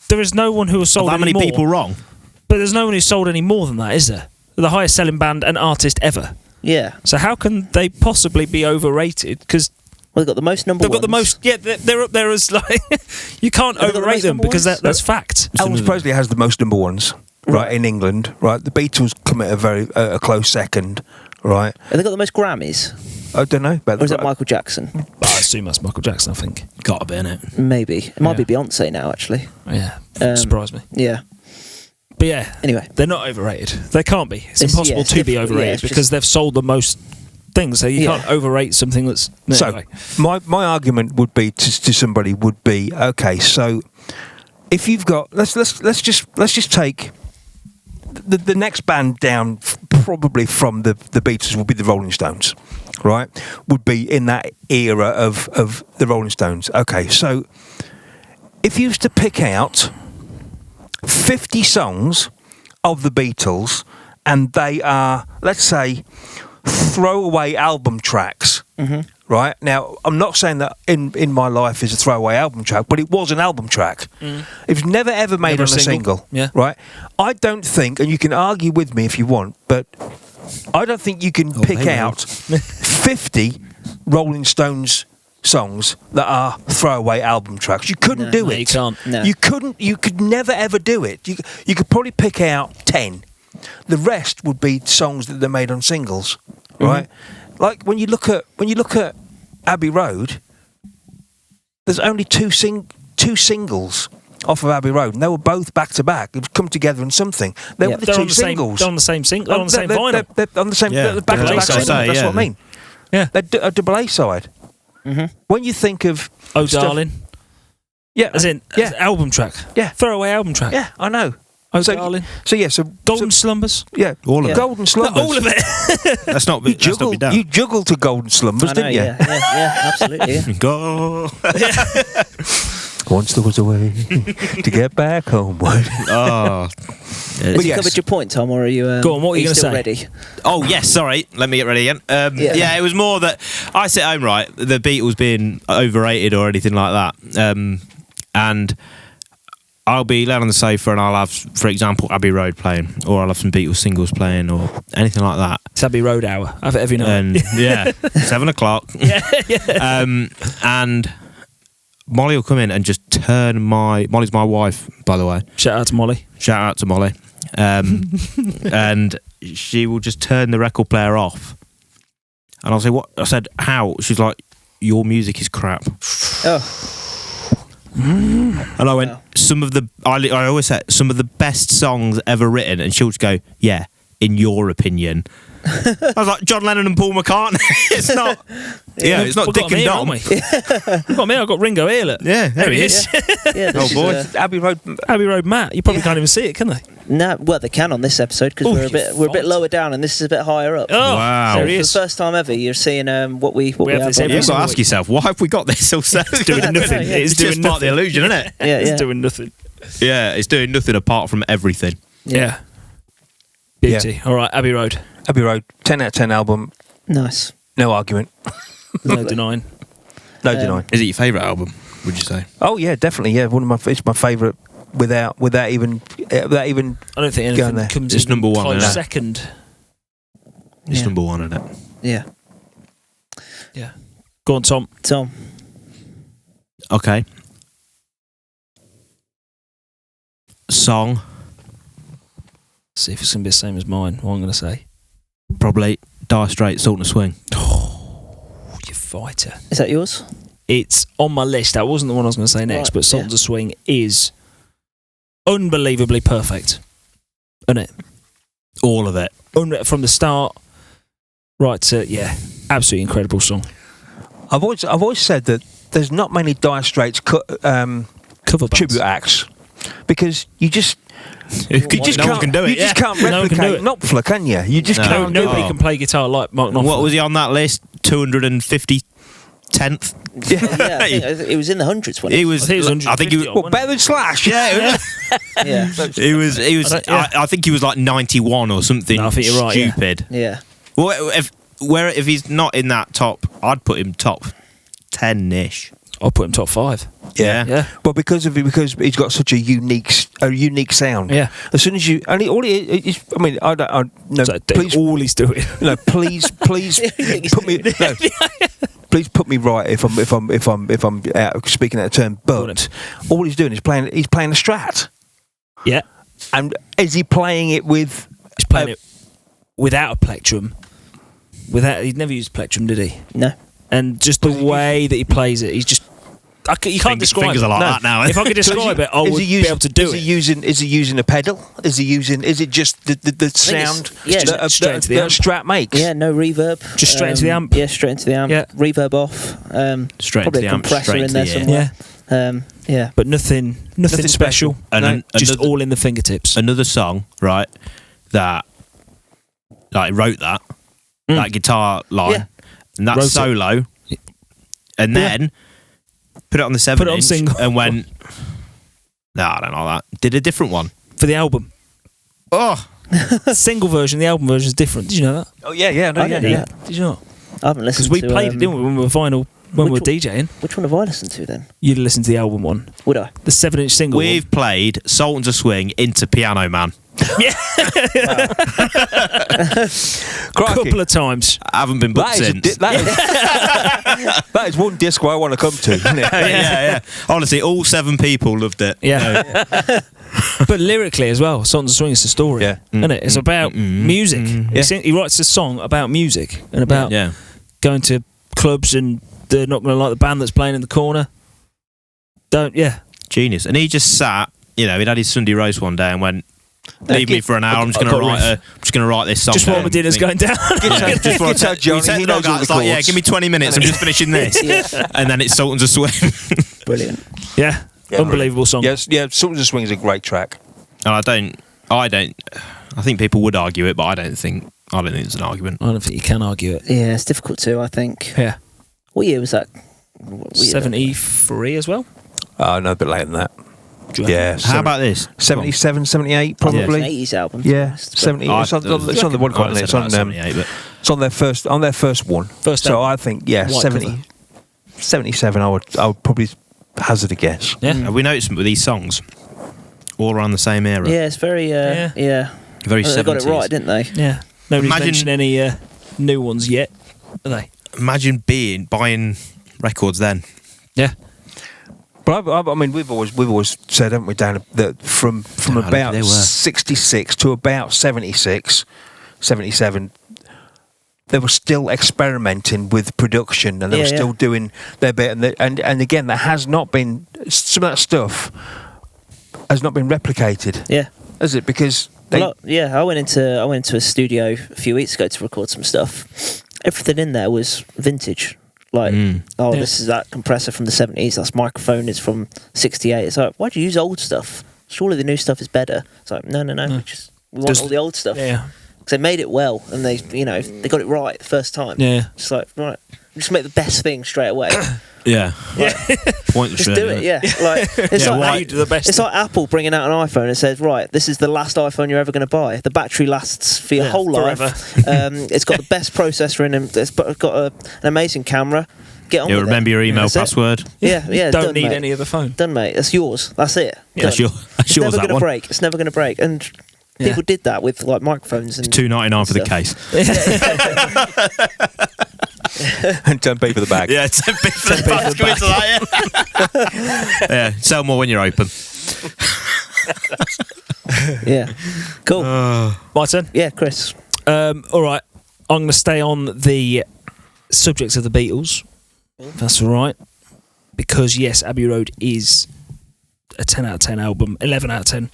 there is no one who has sold How any many more. people wrong? But there's no one who's sold any more than that, is there? They're the highest selling band and artist ever. Yeah. So how can they possibly be overrated? Because Well, they've got the most number they've got the most. Yeah, they're up there as like you can't Have they got the overrate most them number because ones? that's fact. Elvis Presley has the most number ones, right, in England, right? The Beatles come at a close second, right? Have they got the most Grammys? I don't know. Or is that Michael Jackson? I assume that's Michael Jackson. I think. Gotta be in it. Maybe. It might Yeah. be Beyonce now, actually. Yeah, surprise me. Yeah. But yeah, Anyway. they're not overrated. They can't be. It's It's- impossible yeah, it's to be difficult. overrated Yeah, it's because just- they've sold the most. thing, so you can't overrate something that's. Anyway. So my argument would be to somebody would be, okay, so if you've got let's just take the next band down, probably from the Beatles, would be the Rolling Stones, right? Would be in that era of the Rolling Stones. Okay, so if you was to pick out 50 songs of the Beatles, and they are, let's say, throwaway album tracks, right? Now, I'm not saying that in My Life is a throwaway album track, but it was an album track. It was never ever made on a single, right? I don't think, and you can argue with me if you want, but I don't think you can pick out 50 Rolling Stones songs that are throwaway album tracks. You couldn't do it. You can't. No. You couldn't. You could never ever do it. You could probably pick out 10. The rest would be songs that they made on singles, right? Like when you look at Abbey Road, there's only two singles off of Abbey Road, and they were both back to back. They've come together in something. They were the two singles. They're on the same single. They're on the same vinyl. They're on the same back to back single. That's what I mean. Yeah, they're a double A side. When you think of Darling, as in album track, throwaway album track, I know. Darling. So Golden Slumbers, all of it. Golden Slumbers, all of it. Let's not be done. You juggled to Golden Slumbers, didn't you? Yeah, absolutely. Yeah. Go. Once there was a way to get back homeward. Have you covered your point, Tom, or are you? Go on. What are you going to say? Ready? Oh yes, sorry. Let me get ready again. It was more that I sit home, right, the Beatles being overrated or anything like that, and I'll be laid on the sofa and I'll have, for example, Abbey Road playing, or I'll have some Beatles singles playing, or anything like that. It's Abbey Road hour. I have it every night. And 7:00. And Molly will come in and just turn Molly's my wife, by the way. Shout out to Molly. And she will just turn the record player off. And I'll say, what? I said, how? She's like, your music is crap. And I went, I always say, some of the best songs ever written. And she'll just go, yeah, in your opinion. I was like, John Lennon and Paul McCartney. It's not. Yeah, it's not Dick and Dom. We've got me. I've got Ringo here. Look. Yeah, there he is. Oh boy, Abbey Road Matt. You probably can't even see it, can they? No, well they can on this episode because we're a bit lower down and this is a bit higher up. Oh, wow! So for the first time ever, you're seeing what we have. You've got to ask yourself, why have we got this also? It's doing nothing. It's just part of the illusion, isn't it? It's doing nothing. Yeah, it's doing nothing apart from everything. Yeah. Beauty. All right, Abbey Road. 10 out of 10 album. Nice. No argument. No denying. No denying. Is it your favourite album, would you say? Oh yeah, definitely. Yeah, it's my favourite without even. I don't think anything there. comes It's in number one, close isn't it? second. It's number one, isn't it? Yeah. Go on, Tom. Okay. Song. See if it's going to be the same as mine. What I'm going to say. Probably Dire Straits, Sultans of Swing. Oh, you fighter. Is that yours? It's on my list. That wasn't the one I was going to say next, but Sultans of Swing is unbelievably perfect. Isn't it? All of it. From the start right to, absolutely incredible song. I've always said that there's not many Dire Straits cover bands. tribute acts because you just can't do it. You just can't replicate Knopfler, can you? You just can't. Nobody can play guitar like Mark Knopfler. What was he on that list? 250 10th. Yeah, I think it was in the hundreds when he was. I think he was better than Slash. Yeah. He was. I think he was like 91 or something. No, I think you're right. Stupid. Yeah. Well, if he's not in that top, I'd put him top 10-ish. I'll put him top 5. Yeah. Well, because he's got such a unique sound. Yeah. As soon as you I mean, I don't no. So please, all he's doing. No, please put me. No, please put me right if I'm speaking out of turn. But all he's doing is playing a Strat. Yeah. And is he playing it with? He's playing it without a plectrum. He'd never used plectrum, did he? No. And just the way that he plays it, he's just You can't describe fingers it. are like that now. If I could describe it, I would be able to do it. Is he using a pedal? Is it just the sound that a Strat makes? Yeah, no reverb. Just straight into the amp. Yeah, straight into the amp. Yeah. Reverb off. Straight probably into the amp, a compressor straight in there into the somewhere. Yeah. But nothing special. And just another- all in the fingertips. Another song, right? That wrote that guitar line, Yeah. and that Wrote it. solo, and then put it on the 7 Put it on inch single. and went. No, I don't know that. Did a different one. For the album. Oh, Single version, the album version is different. Did you know that? Oh yeah. I didn't know that. Did you not? I haven't listened Because we to played it, didn't we, when we were vinyl, when we were Which DJing. Which one have I listened to then? You'd listen to the album one. Would I? The 7-inch single we've played Sultans of Swing into Piano Man. one. Couple of times. I haven't been booked since. That is one disc I want to come to. Isn't it? yeah. Honestly, all 7 people loved it. Yeah. But lyrically as well, Sultans of Swing is the story. Yeah. Isn't it? It's about music. He writes a song about music and about Yeah. going to clubs and they're not going to like the band that's playing in the corner. Genius. And he just sat, he'd had his Sunday roast one day and went, leave me for an hour, I'm just going to write this song Just down. while my dinner's going down. Guitar Johnny, he knows all the it's like, yeah, chords. give me 20 minutes, I'm just finishing this. And then it's Sultans of Swing. Brilliant. Yeah. Unbelievable song. Yes, Sultans of Swing is a great track. And I think people would argue it, but I don't think it's an argument. I don't think you can argue it. Yeah, it's difficult to, I think. Yeah. What year was that? What year? 73 as well? Oh, no, a bit later than that. Yeah. How about this? 77, 78, probably. It's an 80s album. to be Yeah, honest, but- 70. It's on the one quite. It's on 78, but It's on their first one. First so album. I think White 70, cover. 77. I would probably hazard a guess. Yeah. have we noticed with these songs all around the same era? Yeah, it's very, Yeah. Very They 70s. got it right, didn't they? Yeah. Nobody's Imagine- mentioned any new ones yet, are they? Imagine buying records then. Yeah. But I mean, we've always said, haven't we, Dan, that from How lucky about they were. 66 to about 76, 77, they were still experimenting with production, and they were still doing their bit. And again, there has not been some of that stuff has not been replicated, Yeah. has it? Because they, I went into a studio a few weeks ago to record some stuff. Everything in there was vintage. Like, this is that compressor from the 70s. That microphone is from 68. It's like, why'd you use old stuff? Surely the new stuff is better. It's like, no. We want all the old stuff. Yeah. Because they made it well, and they got it right the first time. Yeah. It's like, right, just make the best thing straight away. Yeah. Pointless. Just do it, yeah. Like, it's Yeah, like why- You do the best. It's like Apple bringing out an iPhone and says, right, this is the last iPhone you're ever going to buy. The battery lasts for your whole forever. life. It's got the best processor in it. It's got an amazing camera. Get on with Remember it. your email That's it. password. Yeah. Don't done, need mate. any other phone. Done, mate. That's yours. That's it. That's Done. yours. It's never That going to one. break. It's never going to break. And people did that with like microphones and $2.99 for the stuff. case. and don't pay for the bag. Yeah, 10p for the box. Come into that, yeah. Sell more when you're open. Yeah. Cool. My turn. Yeah, Chris. All right. I'm going to stay on the subject of the Beatles. If that's all right. Because, yes, Abbey Road is a 10 out of 10 album, 11 out of 10.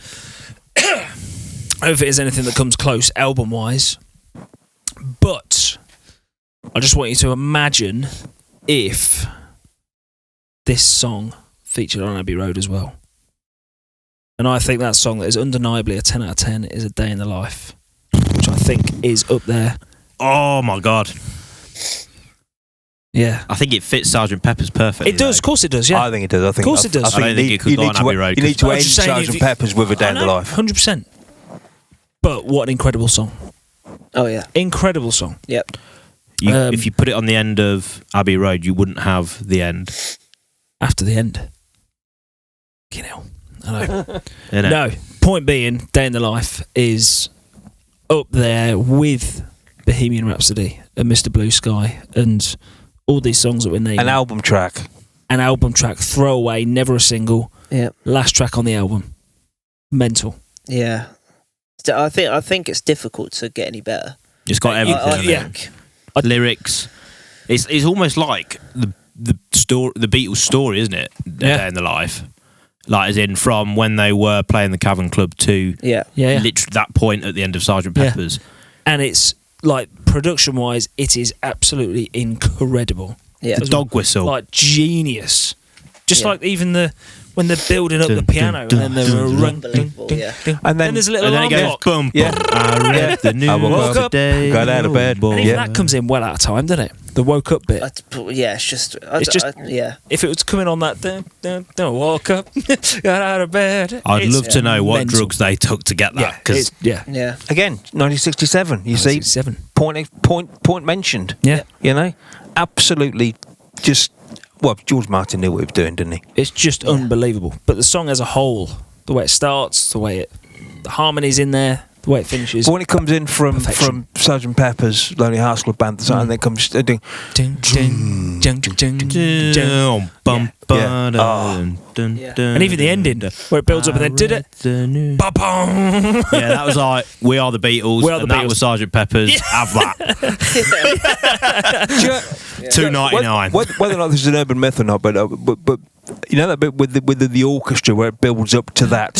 I don't think there's anything that comes close album-wise. But I just want you to imagine if this song featured on Abbey Road as well. And I think that song that is undeniably a 10 out of 10 is A Day in the Life, which I think is up there. Oh my god. Yeah. I think it fits Sgt. Pepper's perfectly. It does, of course it does, yeah. I think it does. Of course it does. I don't think it could go on Abbey Road, You need to I end was just saying, if Sgt. you- Pepper's with A Day in the Life. 100%. But what an incredible song. Oh, yeah. Incredible song. Yep. If you put it on the end of Abbey Road, you wouldn't have the end. After the end. You know. I know. Innit? No. Point being, Day in the Life is up there with Bohemian Rhapsody and Mr. Blue Sky and all these songs that we're naming. An album track. An album track, throwaway, never a single. Yep. Last track on the album. Mental. Yeah. So I think it's difficult to get any better. It's got everything. I in it. think. Lyrics. It's almost like the Beatles story, isn't it? Their Day in the Life. Like, as in from when they were playing the Cavern Club to literally that point at the end of Sgt. Pepper's. And it's like, production wise, it is absolutely incredible. Yeah. The dog whistle. Like, genius. Just like even when they're building up the piano and then they're Unbelievable, And then there's a little and then alarm it goes, clock. boom, Yeah. I read the news woke up, today. got out of bed. And even Yeah. that comes in well out of time, doesn't it? The woke up bit. It's just. Yeah. If it was coming on that, don't woke up, got out of bed. I'd It's love to know what mental. drugs they took to get that. Because Yeah. Again, 1967. You see, 67. point mentioned. Yeah. You know, absolutely. Just George Martin knew what he was doing, didn't he? It's just unbelievable. But the song as a whole, the way it starts, the harmonies in there, the way it finishes. But when it comes in from Perfection. Sgt. Pepper's Lonely Hearts Club Band, and then it comes doing. Ding, ding, ding, ding, ding, ding. And even the ending, where it builds up and then did it. Ba-bum. Yeah, that was like We Are the Beatles. We Are the and that Beatles. was Sgt. Pepper's. Have that. $2.99. Whether or not this is an urban myth or not, but you know that bit with the orchestra where it builds up to that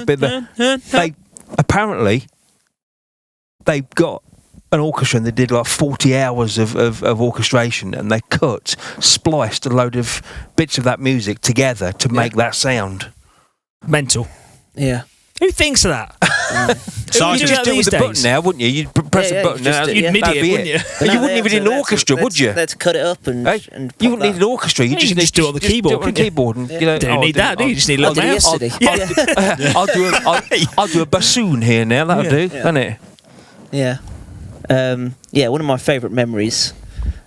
bit that they apparently they've got an orchestra and they did like 40 hours of orchestration and they spliced a load of bits of that music together to make that sound. Mental. Yeah. Who thinks of that? So You'd You'd just do it with the button now, wouldn't you? You'd press the button now. You'd MIDI it, wouldn't you? And you wouldn't even need an orchestra, would you? Let's cut it up and. Hey, and you wouldn't need an orchestra. You can just do it on the keyboard, Do it on the couldn't you? keyboard, and you know. Don't need that, do you? You just need a I little did it mouse. yesterday. I'll do a bassoon here now. That'll do, won't it? Yeah. One of my favourite memories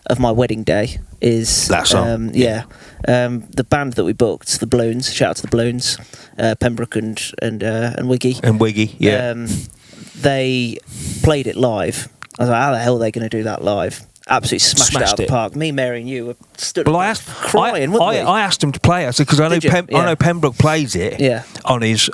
of my wedding day is That song. The band that we booked, the Balloons. Shout out to the Balloons, Pembroke and Wiggy. And Wiggy, yeah. They played it live. I was like, how the hell are they going to do that live? Absolutely smashed it out of the park. Me, Mary, and you were stood crying, wouldn't we? I asked him to play it because I know I know Pembroke plays it on his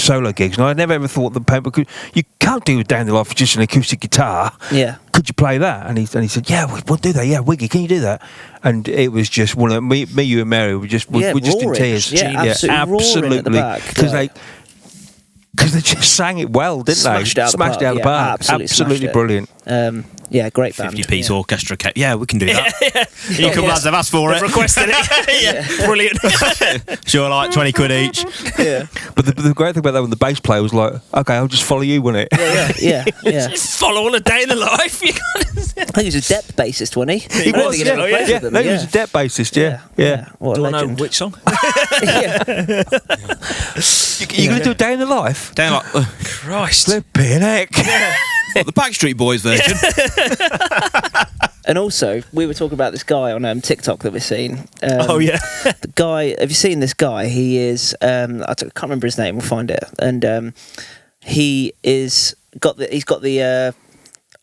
solo gigs, and I never ever thought that Pembroke you can't do Down the Life with just an acoustic guitar. Yeah. Could you play that? And he said, yeah, we'll do that. Yeah, Wiggy, can you do that? And it was just one of me, you and Mary were just in tears. Yeah, absolutely roaring at the back. Because they just sang it well, didn't they? Smashed it out of the park. Absolutely brilliant. Great band. 50-piece orchestra. Yeah, we can do that. You come lads, they've asked for it. Requested it. Brilliant. Sure, like 20 quid each. Yeah. But the great thing about that when the bass player was like, okay, I'll just follow you, wouldn't it? Yeah. Follow on a day in the life. I think he was a depth bassist, wasn't he? He was, he was a depth bassist, yeah. What Do a I know legend. which song? You're going to do a day in the life? Down like Christ. Flipping heck. what, the Backstreet Boys version. And also, we were talking about this guy on TikTok that we've seen. The guy, have you seen this guy? He is, I can't remember his name, we'll find it. And he's got the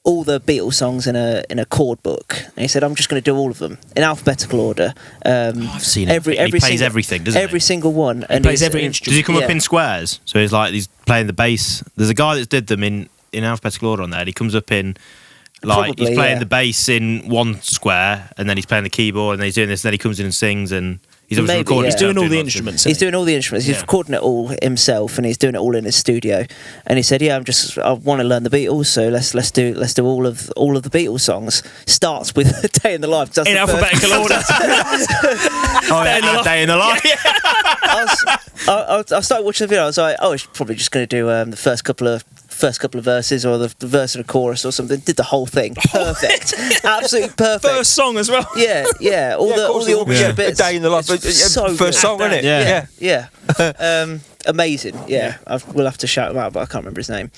all the Beatles songs in a chord book. And he said, I'm just going to do all of them in alphabetical order. I've seen it. He plays everything, doesn't he? Every single one. He plays every instrument. Does he come up in squares? So he's playing the bass. There's a guy that's did them in alphabetical order on there. And he comes up in he's playing the bass in one square, and then he's playing the keyboard, and then he's doing this, and then he comes in and sings, and he's obviously recording. He's doing all the instruments. He's doing all the instruments. He's recording it all himself, and he's doing it all in his studio. And he said, "Yeah, I want to learn the Beatles, so let's do all of the Beatles songs. Starts with A Day in the Life in alphabetical order. Day in the Life. I started watching the video. I was like, oh, he's probably just going to do the first couple of verses or the verse and a chorus or something. Did the whole thing perfect, absolutely perfect. First song as well. Yeah. All the orchestra bits. A Day in the Life. So first song, isn't it? Yeah. Amazing. Yeah. We'll have to shout him out, but I can't remember his name.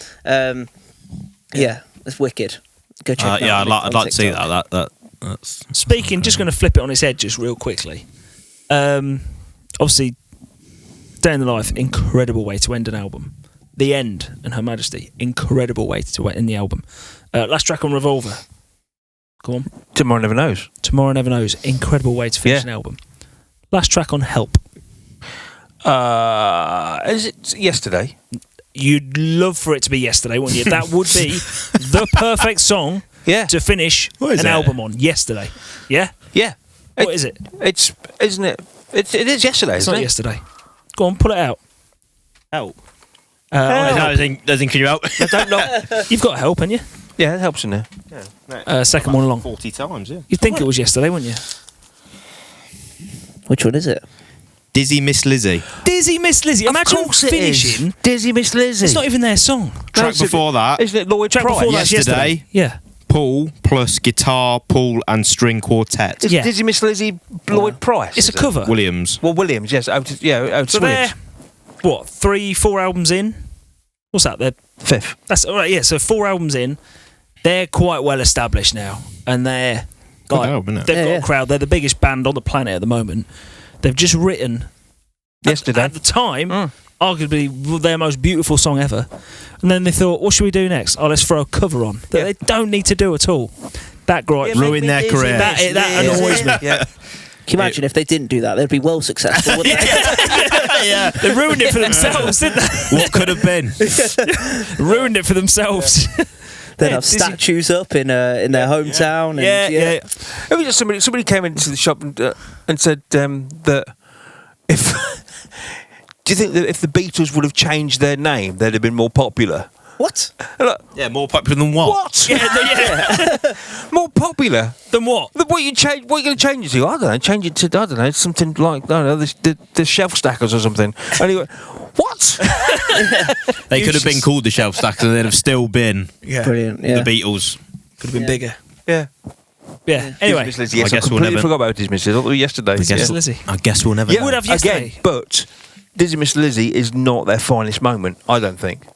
It's wicked. Go check it out. I'd like to see that. That's Speaking, just going to flip it on its head just real quickly. Obviously, Day in the Life, incredible way to end an album. The End and Her Majesty, incredible way to end the album. Last track on Revolver. Come on. Tomorrow Never Knows. Tomorrow Never Knows, incredible way to finish an album. Last track on Help. Is it Yesterday? You'd love for it to be Yesterday, wouldn't you? That would be the perfect song to finish an album on. Yesterday. Yeah? Yeah. What is it? Isn't it? It is yesterday. It's isn't not it? yesterday. Go on, pull it out. Help. Help. Can you help? I don't know. You've got help, haven't you? Yeah, it helps in there. Second one along. 40 times, yeah. You'd think it was yesterday, wouldn't you? Which one is it? Dizzy Miss Lizzie. Dizzy Miss Lizzie. Imagine of course it finishing. is. Dizzy Miss Lizzie. It's not even their song. Track before that, Isn't it Lloyd Track Price? before that's Yesterday. Yeah. Paul plus guitar, Paul and string quartet. Is Yeah. Dizzy Miss Lizzie Lloyd Price? It's a is it? cover. Williams. Well, Williams, yes. Otis So they're, Williams. what, 3-4 albums in? What's that? They're, Fifth. that's all right, yeah. So 4 albums in. They're quite well established now. And they're. Good like, album, isn't it? they've got Yeah, a crowd. They're the biggest band on the planet at the moment. They've just written. Yesterday. At the time, arguably their most beautiful song ever. And then they thought, what should we do next? Oh, let's throw a cover on that they don't need to do at all. That gripes me. Ruin their career. That annoys me. Yeah. Can you imagine if they didn't do that? They'd be well successful, wouldn't they? Yeah. They ruined it for themselves, didn't they? What could have been? Ruined it for themselves. They'd have statues up in their hometown. And, Yeah. It was just somebody came into the shop and said that if do you think that if the Beatles would have changed their name, they'd have been more popular? What? And like, Yeah, more popular than what? what? Yeah. More popular? Then what? What are you going to change it to? I don't know. Change it to something like I don't know the shelf stackers or something. And he went, what? They could have been called the Shelf Stackers and they'd have still been Brilliant. Yeah. the Beatles. Could have been bigger. Yeah. Yeah. Anyway, Miss Lizzie. Yes, I I guess we'll completely never- forgot about Dizzy Miss Lizzie yesterday. Miss Lizzie. I guess we'll never Yeah, know. Would have yesterday. again, but Dizzy Miss Lizzie is not their finest moment. I don't think.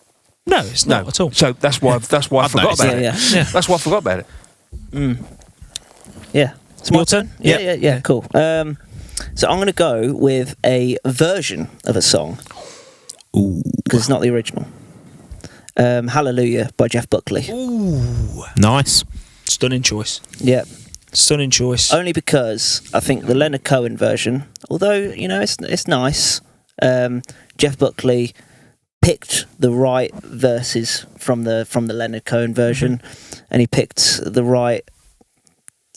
No, it's not at all. So that's why I forgot noticed about it. it. Yeah. That's why I forgot about it. Yeah. It's Your turn? Yeah, cool. So I'm going to go with a version of a song Ooh. because it's not the original. Hallelujah by Jeff Buckley. Nice. Stunning choice. Yeah. Stunning choice. Only because I think the Leonard Cohen version, although it's nice, Jeff Buckley picked the right verses from the Leonard Cohen version, and he picked the right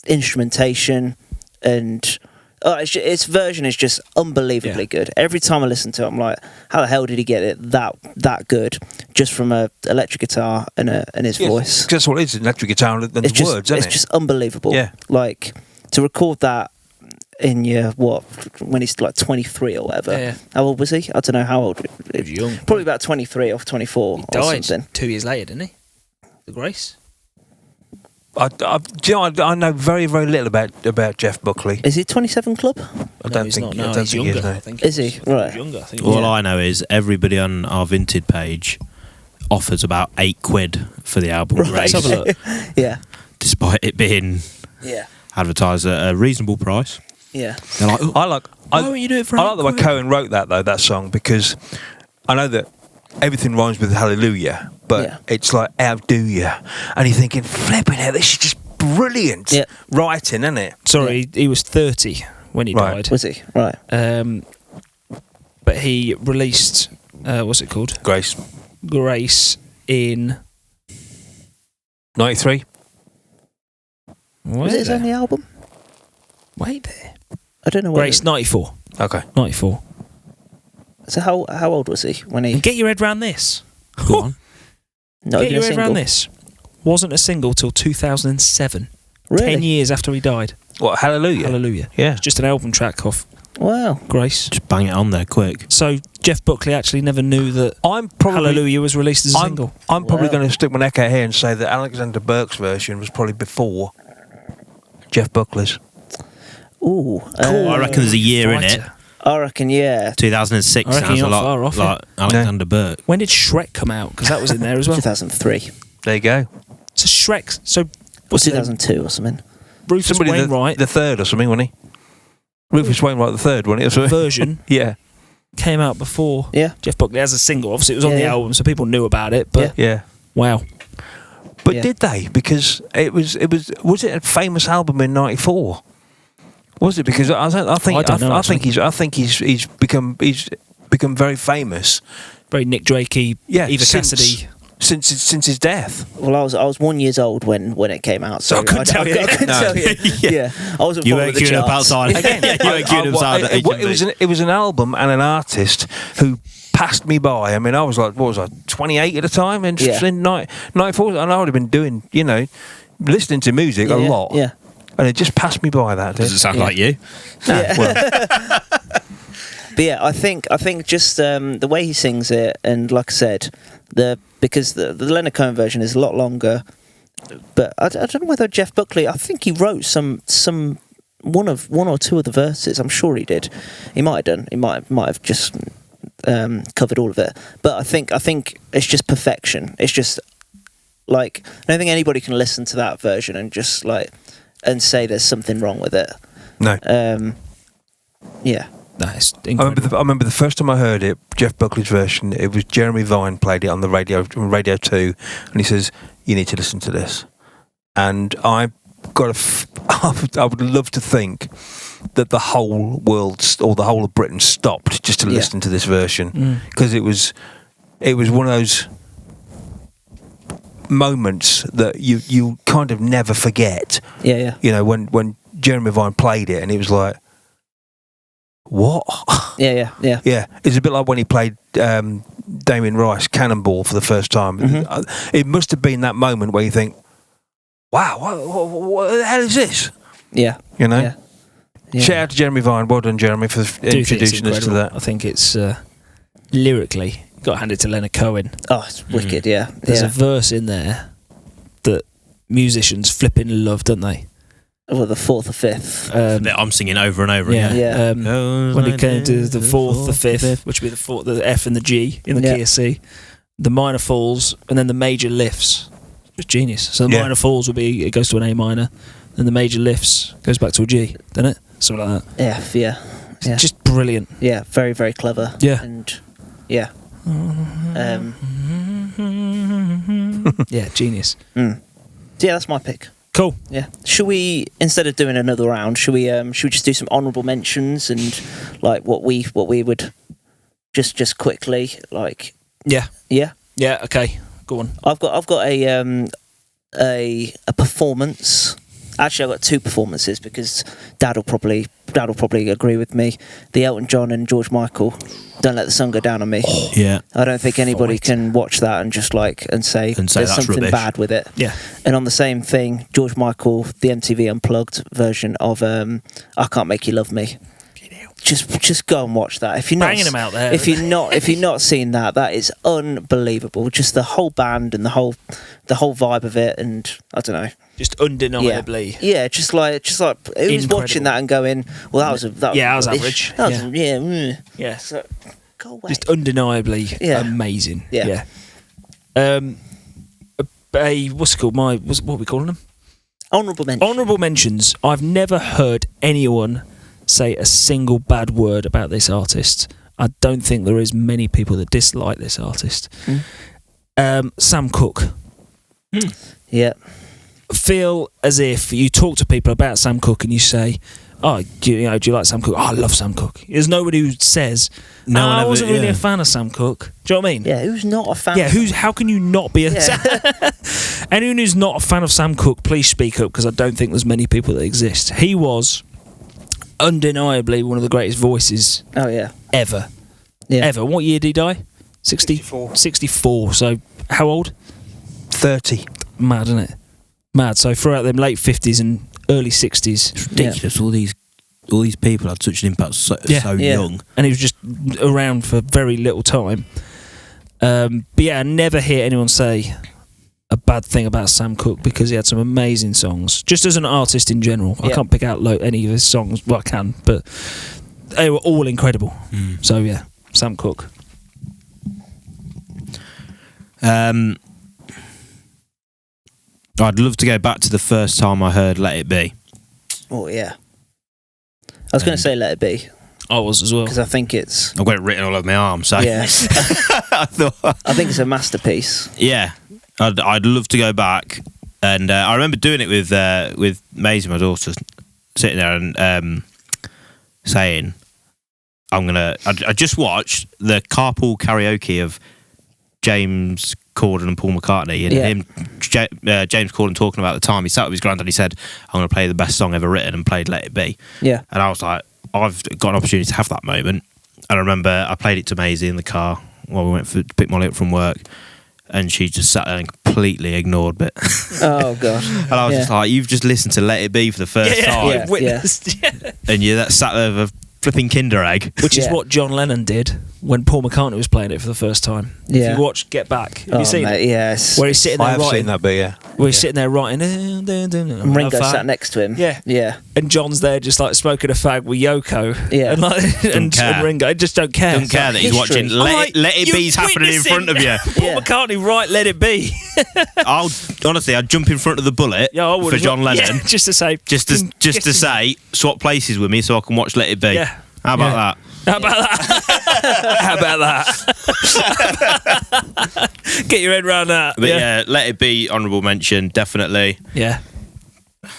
instrumentation, and its version is just unbelievably good. Every time I listen to it, I'm like, how the hell did he get it that good just from a electric guitar and his voice? That's what it is, an electric guitar and the It's just, words, isn't it's it? just unbelievable. Yeah. Like to record that in your when he's like 23 or whatever. Yeah. How old was he? I don't know how old. He was young. Probably about 23 or 24 He or died something. 2 years later, didn't he? The Grace. I know very, very little about Jeff Buckley. Is he 27 Club? I don't he's think. not. No, I don't he's think younger. he I is. think Is he? He was Right. younger. I think. All I know is everybody on our Vinted page offers about £8 for the album Right. Grace, Let's have a look. Yeah. despite it being Yeah. advertised at a reasonable price. Yeah. They're like, oh, I like. why won't you do it for I like the way £8? Cohen wrote that song, because I know that everything rhymes with Hallelujah, but Yeah. it's like how do you? And you're thinking, flipping it, this is just brilliant Yeah. writing, isn't it? Sorry, he was 30 when he Right. died. Was he? Right. But he released what's it called? Grace. Grace in 93. Was it his only album? Wait there. I don't know. Grace 94. Okay. 94. So how old was he when he? And get your head round this. Go on. Not Get even your a head single. round this. Wasn't a single till 2007. Really? 10 years after he died. What, Hallelujah? Hallelujah. Yeah. It's just an album track off Wow. Grace. Just bang it on there quick. So Jeff Buckley actually never knew that I'm probably Hallelujah was released as a single. I'm probably Wow. going to stick my neck out here and say that Alexander Burke's version was probably before Jeff Buckley's. Ooh. I reckon there's a year in it. Fighter. I reckon, yeah. 2006 I reckon sounds you're a not lot far off it. like Alexander Burke. When did Shrek come out? Because that was in there as well. 2003 There you go. So Shrek. So or what's his name? 2002 or something. Rufus Somebody Wainwright the third or something, wasn't he? Rufus Wainwright the third, wasn't he? Or something? version Yeah. came out before Yeah. Jeff Buckley as a single. Obviously, it was on the Yeah. album, so people knew about it. But Yeah. wow, But Yeah. did they? Because was it a famous album in '94? Was it? Because I think he's become very famous. very Nick Drakey, Yeah, Eva since- Cassidy. since his death. Well, I was 1 year old when it came out, so I couldn't tell you. I couldn't No. tell you. Yeah, I wasn't. You following weren't the queuing up charts. outside. Again, You weren't queuing up outside at HMV. it was an album and an artist who passed me by. I mean, I was like, what was I, 28 at the time, in Yeah. 94, and I would have been doing, listening to music a lot. Yeah. And it just passed me by. That Does it did. sound Yeah. like you? Nah, Yeah. well, But yeah, I think just the way he sings it, and like I said, because the Leonard Cohen version is a lot longer. But I don't know whether Jeff Buckley. I think he wrote one or two of the verses. I'm sure he did. He might have done. He might have just covered all of it. But I think it's just perfection. It's just like I don't think anybody can listen to that version and just like and say there's something wrong with it. no. Yeah. That's I incredible. remember the first time I heard it, Jeff Buckley's version. It was Jeremy Vine played it on the radio, on Radio 2, and he says, "You need to listen to this." And I would love to think that the whole world or the whole of Britain stopped just to Yeah. listen to this version, because it was one of those moments that you kind of never forget. Yeah. When Jeremy Vine played it, and it was like, what? Yeah. Yeah, it's a bit like when he played Damien Rice Cannonball for the first time. It must have been that moment where you think, wow, what the hell is this? Yeah. Yeah. Yeah. Shout out to Jeremy Vine. Well done, Jeremy, for Do think it's introducing us to incredible. that. I think it's lyrically got handed to Leonard Cohen. Oh, it's wicked. Yeah. There's Yeah. a verse in there that musicians flipping love, don't they? Well, the fourth or fifth. That I'm singing over and over Yeah. again. Yeah. When it came to the fourth, the fifth, which would be the fourth, the F and the G in the Yeah. key of C, the minor falls, and then the major lifts. Just genius. So the Yeah. minor falls will be, it goes to an A minor, then the major lifts goes back to a G, doesn't it? Something like that. F. Yeah. Yeah. Just brilliant. Yeah. Very, very clever. Yeah. And yeah. Yeah, genius. So yeah, that's my pick. Cool. Yeah. Should we, instead of doing another round, should we just do some honourable mentions and like what we would just quickly like? Yeah. Yeah. Yeah, okay. Go on. I've got a performance. Actually, I've got two performances because Dad will probably agree with me. The Elton John and George Michael, "Don't Let the Sun Go Down on Me." Yeah. I don't think anybody Fight. can watch that and just like and say And say there's that's something rubbish. bad with it. Yeah. And on the same thing, George Michael, the MTV Unplugged version of "I Can't Make You Love Me." Just go and watch that. If you're not Banging them out there. if you're not seen that is unbelievable. Just the whole band and the whole vibe of it, and I don't know. Just undeniably. Yeah, just like who's Incredible. watching that and going, well, that was Yeah, that was rubbish. average. That was, Yeah. yeah. So, go away. Just undeniably Yeah. amazing. Yeah. What's it called? What are we calling them? Honourable mention. Honourable mentions. I've never heard anyone say a single bad word about this artist. I don't think there is many people that dislike this artist. Sam Cooke. Yeah. Feel as if you talk to people about Sam Cooke and you say, "Oh, do you like Sam Cooke?" "Oh, I love Sam Cooke." There's nobody who says, No "No, one I ever- wasn't really yeah. a fan of Sam Cooke." Do you know what I mean? Yeah, who's not a fan? Yeah, how can you not be a Yeah. anyone who's not a fan of Sam Cooke, please speak up, because I don't think there's many people that exist. He was undeniably one of the greatest voices Oh yeah. ever. Yeah. Ever. What year did he die? 64. 64. So how old? 30. Mad, isn't it? Mad. So throughout them late 50s and early 60s. It's ridiculous. All these people had such an impact so Yeah. young. And he was just around for very little time. But yeah, I never hear anyone say a bad thing about Sam Cooke, because he had some amazing songs. Just as an artist in general. I Yeah. can't pick out any of his songs. Well, I can, but they were all incredible. So yeah, Sam Cooke. I'd love to go back to the first time I heard "Let It Be." Oh yeah. I was going to say "Let It Be" I was as well. because I think it's I've got it written all over my arm. So yeah. I thought, I think it's a masterpiece. yeah, I'd love to go back, and I remember doing it with Maisie, my daughter, sitting there and saying, I just watched the carpool karaoke of James Corden and Paul McCartney, and James Corden talking about the time he sat with his granddad. He said, "I'm going to play the best song ever written," and played "Let It Be." Yeah. And I was like, I've got an opportunity to have that moment. And I remember I played it to Maisie in the car while we went to pick Molly up from work, and she just sat there and completely ignored it. Oh god. And I was just like, you've just listened to "Let It Be" for the first time, Yeah. Witnessed. and you sat there with a flipping Kinder Egg. Which is Yeah. what John Lennon did when Paul McCartney was playing it for the first time. Yeah. If you watch Get Back, have Oh, you seen mate, it? yes. Where he's sitting I there have writing. seen that bit, yeah. Where he's sitting there writing. And Ringo sat next to him. Yeah. Yeah. And John's there just like smoking a fag with Yoko. Yeah. And, like, and care. Ringo just don't care. Don't care that he's history. watching I'm Let It Be's happening in front of you. Paul Yeah. McCartney, right? Let It Be. I'd jump in front of the bullet Yeah, I would for as John well. Lennon, Yeah, just to say, just to say, swap places with me so I can watch Let It Be. Yeah. How about that? How about that? How about that? Get your head around that. But yeah, Let It Be, honourable mention, definitely. Yeah.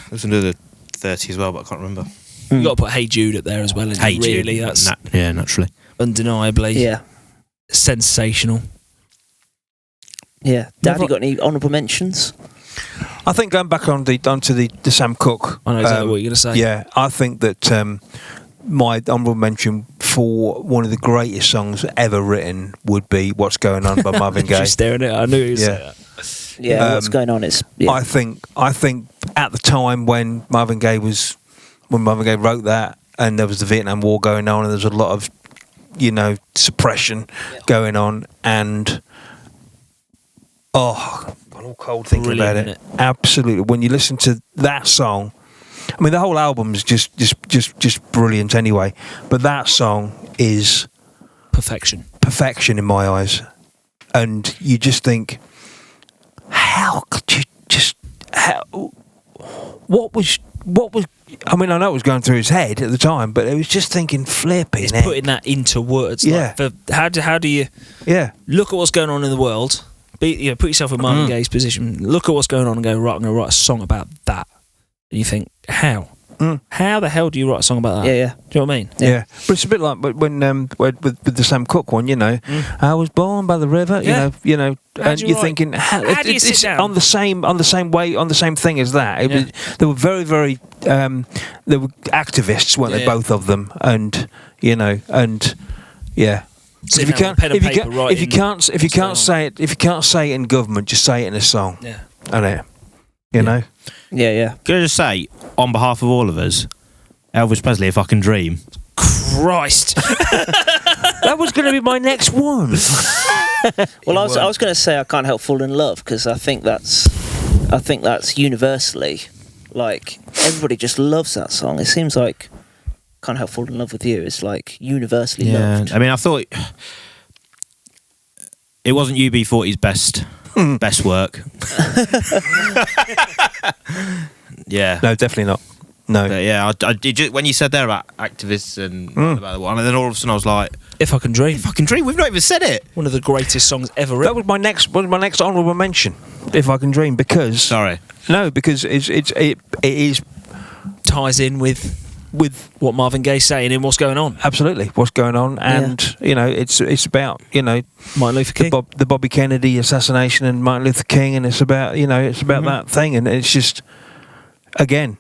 There's another 30 as well, but I can't remember. You got to put Hey Jude up there as well. Hey Jude. Really, that's naturally. undeniably Yeah. sensational. Yeah. Dad, Never- you got any honourable mentions? I think going back onto the Sam Cooke. I know exactly what you're going to say. Yeah, I think that my honourable mention for one of the greatest songs ever written would be "What's Going On" by Marvin Gaye. Just staring at it. I knew he was Yeah. Yeah. What's going on? It's yeah. I think at the time when Marvin Gaye wrote that, and there was the Vietnam War going on, and there was a lot of suppression going on, and I'm all cold thinking Brilliant, about it. isn't it? Absolutely, when you listen to that song, I mean the whole album is just brilliant anyway, but that song is perfection. perfection in my eyes, and you just think, how could you what was I mean, I know it was going through his head at the time, but it was just thinking flipping It's it. putting that into words. Yeah. Like, how do you Yeah, look at what's going on in the world? Put yourself in Marvin Gaye's position. Look at what's going on and go, right, I'm going to write a song about that. And you think, how? How the hell do you write a song about that? Yeah, yeah. Do you know what I mean? yeah. But it's a bit like when with the Sam Cooke one, I was born by the river, Yeah. and How'd you you're write- thinking, how do you it's sit down? on the same thing as that. It Yeah. was, they were very, very, they were activists, weren't they? Yeah. Both of them, and yeah. Sitting down with pen and paper writing if you can't say it in government, just say it in a song. Yeah. And you know. Yeah, yeah. Can I just say, on behalf of all of us, Elvis Presley, "If I Can Dream." Christ. That was going to be my next one. Well, I was going to say I Can't Help Falling in Love because I think that's universally, like, everybody just loves that song. It seems like Can't Help Falling in Love with You is like universally loved. I mean, I thought it wasn't UB40's best work. Yeah. No, definitely not. No. But yeah, when you said there about activists and about the one, and then all of a sudden I was like, If I Can Dream. "If I Can Dream," we've not even said it. One of the greatest songs ever That written. was my next honourable mention. If I Can Dream, because Sorry. no, because it is Ties in with what Marvin Gaye's saying in What's Going On. absolutely what's going on, and it's about Martin Luther King. the Bobby Kennedy assassination and Martin Luther King, and it's about that thing, and it's just again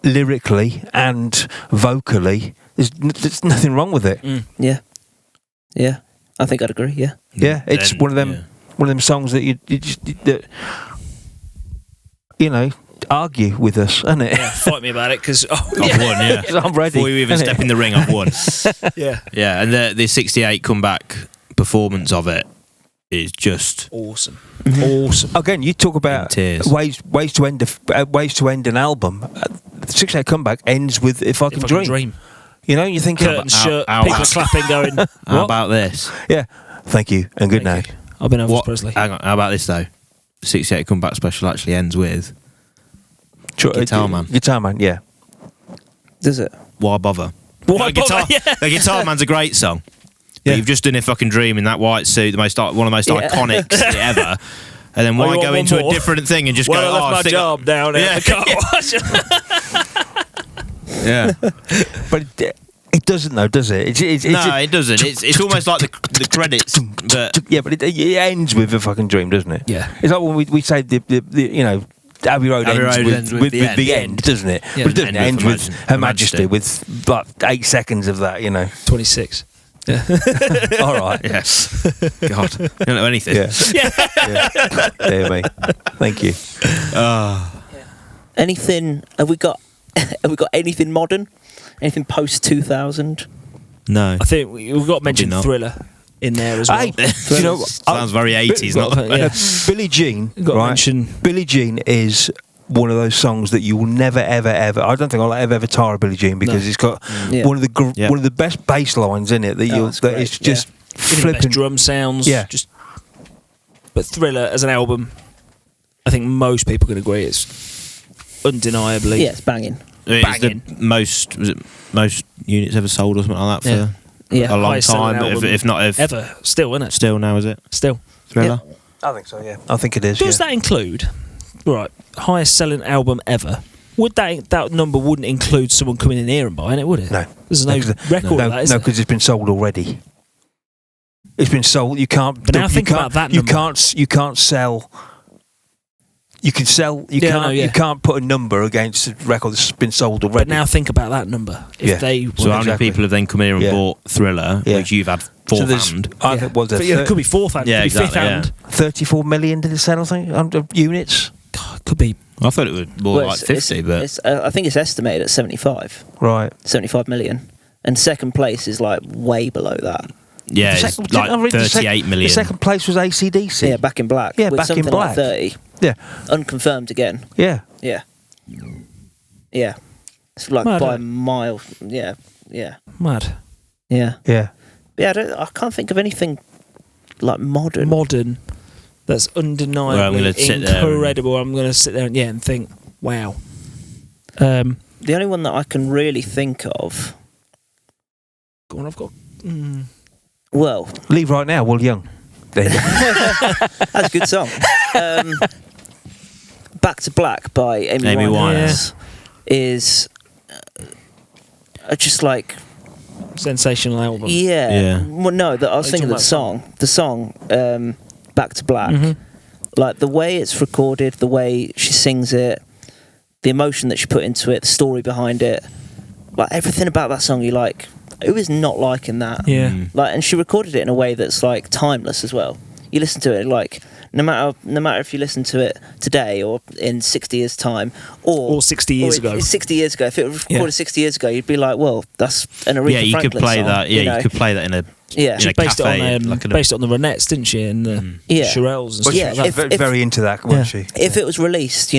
lyrically and vocally, there's nothing wrong with it. Yeah. Yeah. I think I'd agree, yeah. Yeah, it's Then, one of them songs that you just argue with us, isn't it? Yeah, fight me about it because I've won, yeah. I'm ready. Before you even innit? step in the ring, I've won. yeah, Yeah, and the 68 comeback performance of it is just awesome. Again, you talk about In tears. ways to end an album. The 68 comeback ends with "If I Can Dream." You know, you think, Curtain shirt, ow, people ow. are clapping, going, How what? about this? yeah, thank you and good night. I've been Elvis What? Presley. Hang on, how about this though? The 68 comeback special actually ends with Guitar Man. Guitar Man, yeah. Does it? "Why Bother." Why The Guitar, bother? Yeah. the Guitar Man's a great song. Yeah. But you've just done "If I Can Dream" in that white suit, one of the most Yeah. iconic ever. And then Oh, why you go want into one a more? different thing and just Well, go, I left "Oh, my I think job down Yeah. at the car wash. Yeah. But It doesn't though, does it? No, it doesn't. It's almost like the credits, but Yeah, but it ends with a fucking dream, doesn't it? Yeah. It's like when we say the you know, Abbey Road ends with the end, doesn't it? Yeah. But it doesn't. It ends with Her Majesty, Majesty. with like 8 seconds of that, you know. 26. All right. yes. God, you don't know anything. Yeah. Dear me. Thank you. Anything? Have we got anything modern? Anything post 2000? No. I think we've got to mention not. Thriller in there as well. Hey, do you know, Sounds very 80s, not Billie Jean. Got to right? mention. Billie Jean is one of those songs that you will never, ever, ever. I don't think I'll ever tire of Billie Jean because it's got Yeah. one of the best bass lines in it that that's that great, is just Even the best flipping. drum sounds. Yeah. Just. But Thriller as an album, I think most people can agree it's undeniably. Yeah, it's banging. It's the Banging. most units ever sold or something like that for Yeah. a long Highest selling time. album If not ever. Still, isn't it? still now, is it? Still. Thriller? I think so. Yeah, I think it is. Does that include, right, highest selling album ever? Would that number wouldn't include someone coming in here and buying it, would it? No. There's no record No, of that, is there? because it's been sold already. It's been sold. You can't. But now you think can't, about that You number. can't. You can't sell. You can sell. You Yeah, can't. no, yeah. You can't put a number against a record that's been sold already. But now think about that number. If Yeah. they So how many Exactly. people have then come here and Yeah. bought Thriller, Yeah. which you've had So fourth there's- hand? I think was But, yeah, it could be fourth hand, Yeah, could be fifth exactly, hand. 34 million did it sell? I think under units. God, could be. I thought it was more Well, like 50, but I think it's estimated at 75 million. And second place is like way below that. yeah, The it's second- I like read the 38 million. The second place was AC/DC. Yeah, Back in Black. Yeah, with Back in something Black. Like 30. Yeah. Unconfirmed again. Yeah. Yeah. Yeah. It's like Mad, by isn't a mile. Yeah. Yeah. Mad. Yeah. Yeah. Yeah, I can't think of anything like modern. Modern. That's undeniably Well, I'm gonna sit there and- incredible. I'm going to sit there and think, wow. The only one that I can really think of, Go on, I've got. well, Leave right now, Will Young. There you go. that's a good song. Back to Black by Amy Amy Winehouse is just like, Sensational album. Yeah. Well, no, I was you thinking of talking the song, Back to Black. Mhm. Like the way it's recorded, the way she sings it, the emotion that she put into it, the story behind it, like everything about that song, you like. Who is not liking that? Yeah. Like, and she recorded it in a way that's like timeless as well. You listen to it, like no matter if you listen to it today or in 60 years' time, or 60 years ago. 60 years ago. If it was recorded Yeah. 60 years ago, you'd be like, well, that's an Aretha Yeah, you could Franklin play song, that. Yeah, know? you could play that in a Yeah. in a Based it cafe, on like based it on the Ronettes, didn't she? And the Yeah. Shirelles and But stuff Yeah, she like was that. if- very into that, wasn't she? If it was released,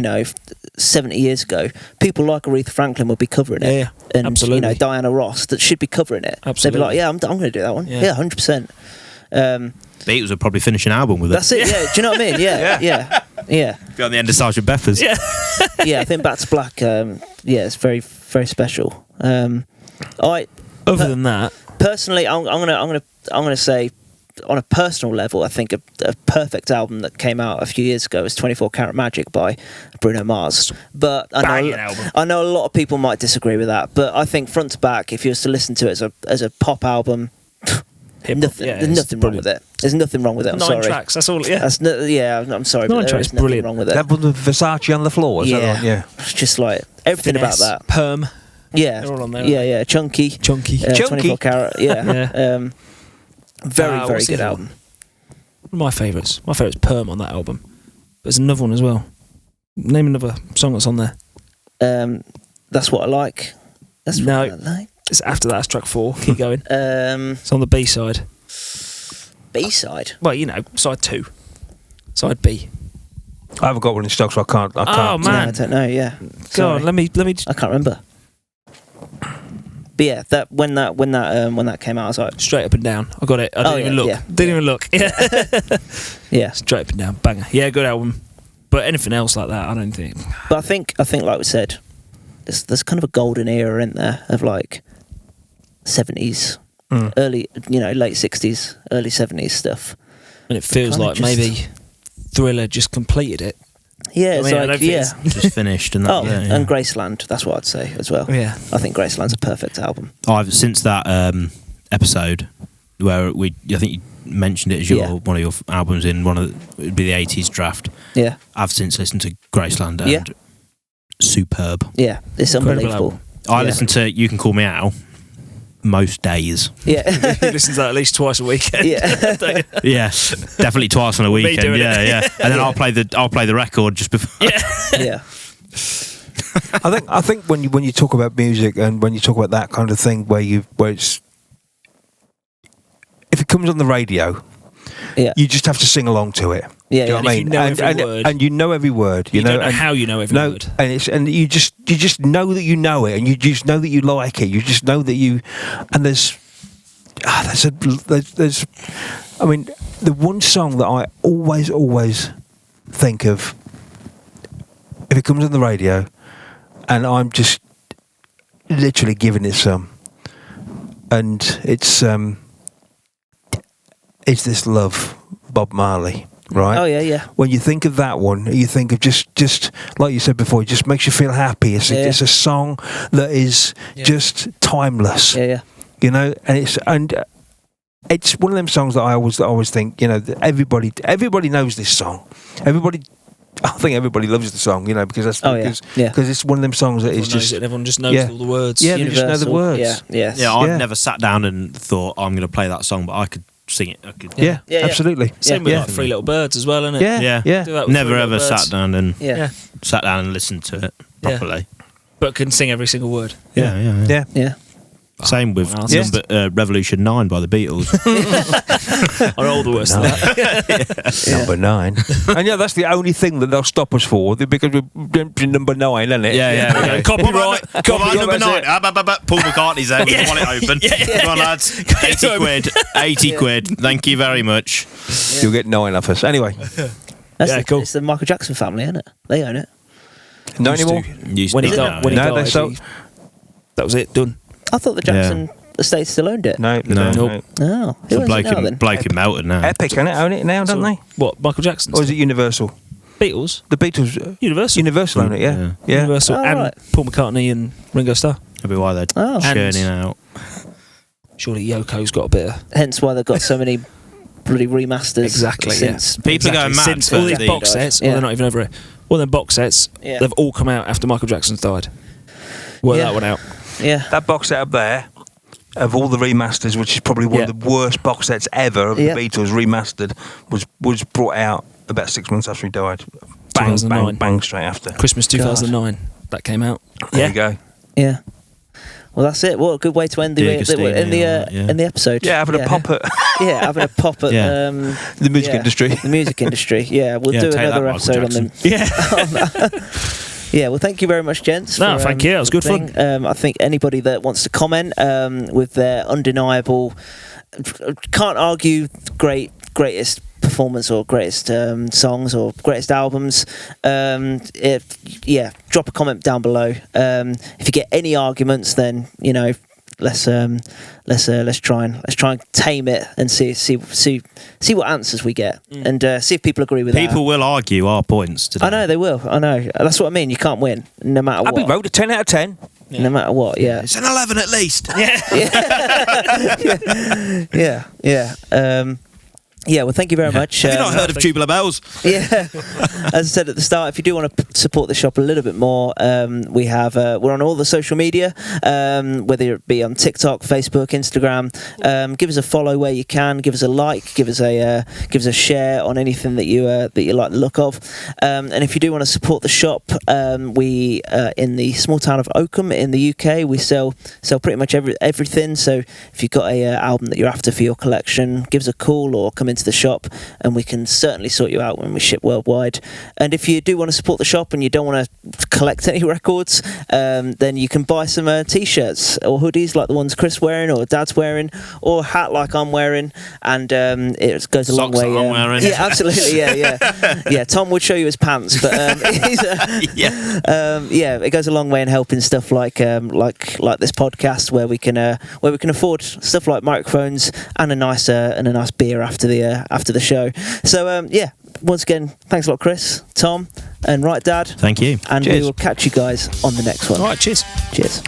70 years ago, people like Aretha Franklin would be covering it. Yeah, And, absolutely. Diana Ross, that should be covering it. Absolutely. They'd be like, yeah, I'm going to do that one. Yeah. Yeah, 100%. Beatles would probably finish an album with it. That's it, yeah. Do you know what I mean? Yeah. Be on the end of Sgt. Pepper's. Yeah. Yeah, I think Back to Black, it's very, very special. Other than that, Personally, I'm gonna say, on a personal level, I think a perfect album that came out a few years ago was 24 Karat Magic by Bruno Mars. But banging album. I know a lot of people might disagree with that. But I think front to back, if you was to listen to it as a pop album, nothing, yeah, there's it's nothing wrong with it. There's nothing wrong with it. I'm 9 sorry. tracks. That's all. Yeah. I'm sorry, 9 but there tracks, is nothing brilliant. wrong with it. That was the Versace on the floor. Is that Yeah. right? Yeah. It's just like everything Finesse, about that. Perm. Yeah, They're all on there, Yeah, yeah, chunky. Chunky. Chunky. 24 Karat. Yeah. Yeah. Very, very what's the good other album. One of my favourites. My favourite's Perm on that album. But there's another one as well. Name another song that's on there. That's what I like. That's No. what I like. It's after that. It's track 4. Keep going. Um, It's on the B side. B-side. Well, side 2. Side B. I haven't got one in stock, so I can't. Oh, No, man. I don't know. Yeah. Go Sorry. on, let me. I can't remember. But yeah, when that came out, I was like, Straight up and down. I got it. I didn't even look. yeah. Didn't even look. Yeah. yeah. Straight up and down. Banger. Yeah, good album. But anything else like that, I don't think. But I think like we said, there's kind of a golden era in there of like 70s, early, late 60s, early 70s stuff. And it feels Kinda like just- maybe Thriller just completed it. Yeah, I it's mean, I like don't think yeah. it's- Just finished and that. Oh, yeah. and Graceland. That's what I'd say as well. Yeah. I think Graceland's a perfect album. I've since that episode where I think you mentioned it as one of your albums in it'd be the 80s draft. Yeah, I've since listened to Graceland and Yeah. superb. yeah, it's Incredible unbelievable. album. I Yeah. listen to You Can Call Me Out most days. Yeah, He listens to that at least twice a weekend. yeah, Yeah, definitely twice on a Me weekend. doing Yeah, it. yeah. And then I'll play the record just before. yeah. I think when you talk about music and when you talk about that kind of thing, where it's if it comes on the radio, Yeah. you just have to sing along to it. Yeah, Do you know yeah. what I And if mean? you know every word. and you know every word. You don't know and- how you know every no, word. and you just know that you know it, and you just know that you like it. You just know that you, and there's I mean, the one song that I always think of if it comes on the radio, and I'm just literally giving it some, and it's This Love, Bob Marley, right? Oh yeah. When you think of that one, you think of just like you said before, it just makes you feel happy. It's Yeah. a song that is just timeless, Yeah, yeah. you know. And it's one of them songs that I always think, you know, that everybody knows this song. I think everybody loves the song, you know, because that's Oh, yeah. Yeah. because it's one of them songs that Everyone is knows just it, and everyone just knows Yeah. all the words. Yeah. they just know the Universal. words. Yeah, yes. Yeah, I've Yeah. never sat down and thought I'm going to play that song, but I could sing it. I could. yeah, Yeah, yeah. absolutely. Same with yeah. like Three Little Birds as well, isn't it? Yeah, Yeah. yeah. Do that with Never Three ever Little Birds. sat down and Yeah. listened to it Yeah. properly. But can sing every single word. Yeah. Yeah. Yeah. Same with Wow, that's Revolution 9 by the Beatles. Or all the worst than that. Number 9. And yeah, that's the only thing that they'll stop us for, because we're number 9, isn't it? Yeah. Copyright. Copyright number that's 9. Paul McCartney's there with the wallet open. Come on, lads. 80 quid. 80 quid. Thank you very much. You'll get 9 off us. Anyway, Yeah, cool. It's the Michael Jackson family, isn't it? They own it. not anymore. Used When to he know. died, when he No, they died, sold- that was it. Done. I thought the Jackson estate still owned it. No, No. Nope. Oh, who The owns bloke it now then? in Melton now. Epic, own it now, don't they? What? Michael Jackson? Or is it Universal? Beatles? The Beatles, Universal. Universal own it, yeah. Yeah. Universal Oh, and right. Paul McCartney and Ringo Starr. That'd be why they're Oh. churning out. Surely Yoko's got a bit of... Hence why they've got so many bloody remasters. Exactly, Since People are going mad Since for all these the- box sets, Yeah. well, they're not even over it. All them box sets, Yeah. they've all come out after Michael Jackson's died. Work Yeah. that one out. Yeah. That box set up there, of all the remasters, which is probably one Yeah. of the worst box sets ever of Yeah. the Beatles remastered, was brought out about 6 months after he died. Bang, 2009. bang, bang, straight after. Christmas 2009, that came out. There you go. Yeah. Well, that's it. What a good way to end the Dear Christina, yeah. in the episode. Yeah, having a pop at Yeah, having a pop at Yeah. the music yeah, industry. The music industry. Yeah, we'll Yeah, do take that, another Michael episode on them. Jackson. Yeah. Yeah, well, thank you very much, gents. No, thank you. That was good fun. I think anybody that wants to comment with their undeniable, can't argue greatest performance or greatest songs or greatest albums, drop a comment down below. If you get any arguments, then let's try and tame it and see what answers we get, and see if people agree with People will argue our points today. I know they will. I know. That's what I mean. You can't win, no matter Abbey what. Road, a 10 out of 10. No matter what. Yeah. It's an 11 at least. Yeah. Well, thank you very much. Have you not heard of Tubular Bells? Yeah, as I said at the start, if you do want to support the shop a little bit more, we're on all the social media, whether it be on TikTok, Facebook, Instagram. Give us a follow where you can. Give us a like. Give us a share on anything that you like the look of. And if you do want to support the shop, we in the small town of Oakham in the UK, we sell pretty much everything. So if you've got a album that you're after for your collection, give us a call or come into the shop, and we can certainly sort you out when we ship worldwide. And if you do want to support the shop and you don't want to collect any records, then you can buy some t-shirts or hoodies like the ones Chris wearing or Dad's wearing, or a hat like I'm wearing, and it goes a long Socks way. that I'm wearing. Yeah, absolutely. Yeah. Tom would show you his pants, but it goes a long way in helping stuff like this podcast, where we can afford stuff like microphones and a nice beer after the show. So once again, thanks a lot, Chris, Tom, and Right Dad. Thank you. And Cheers. we will catch you guys on the next one. All right, cheers. Cheers.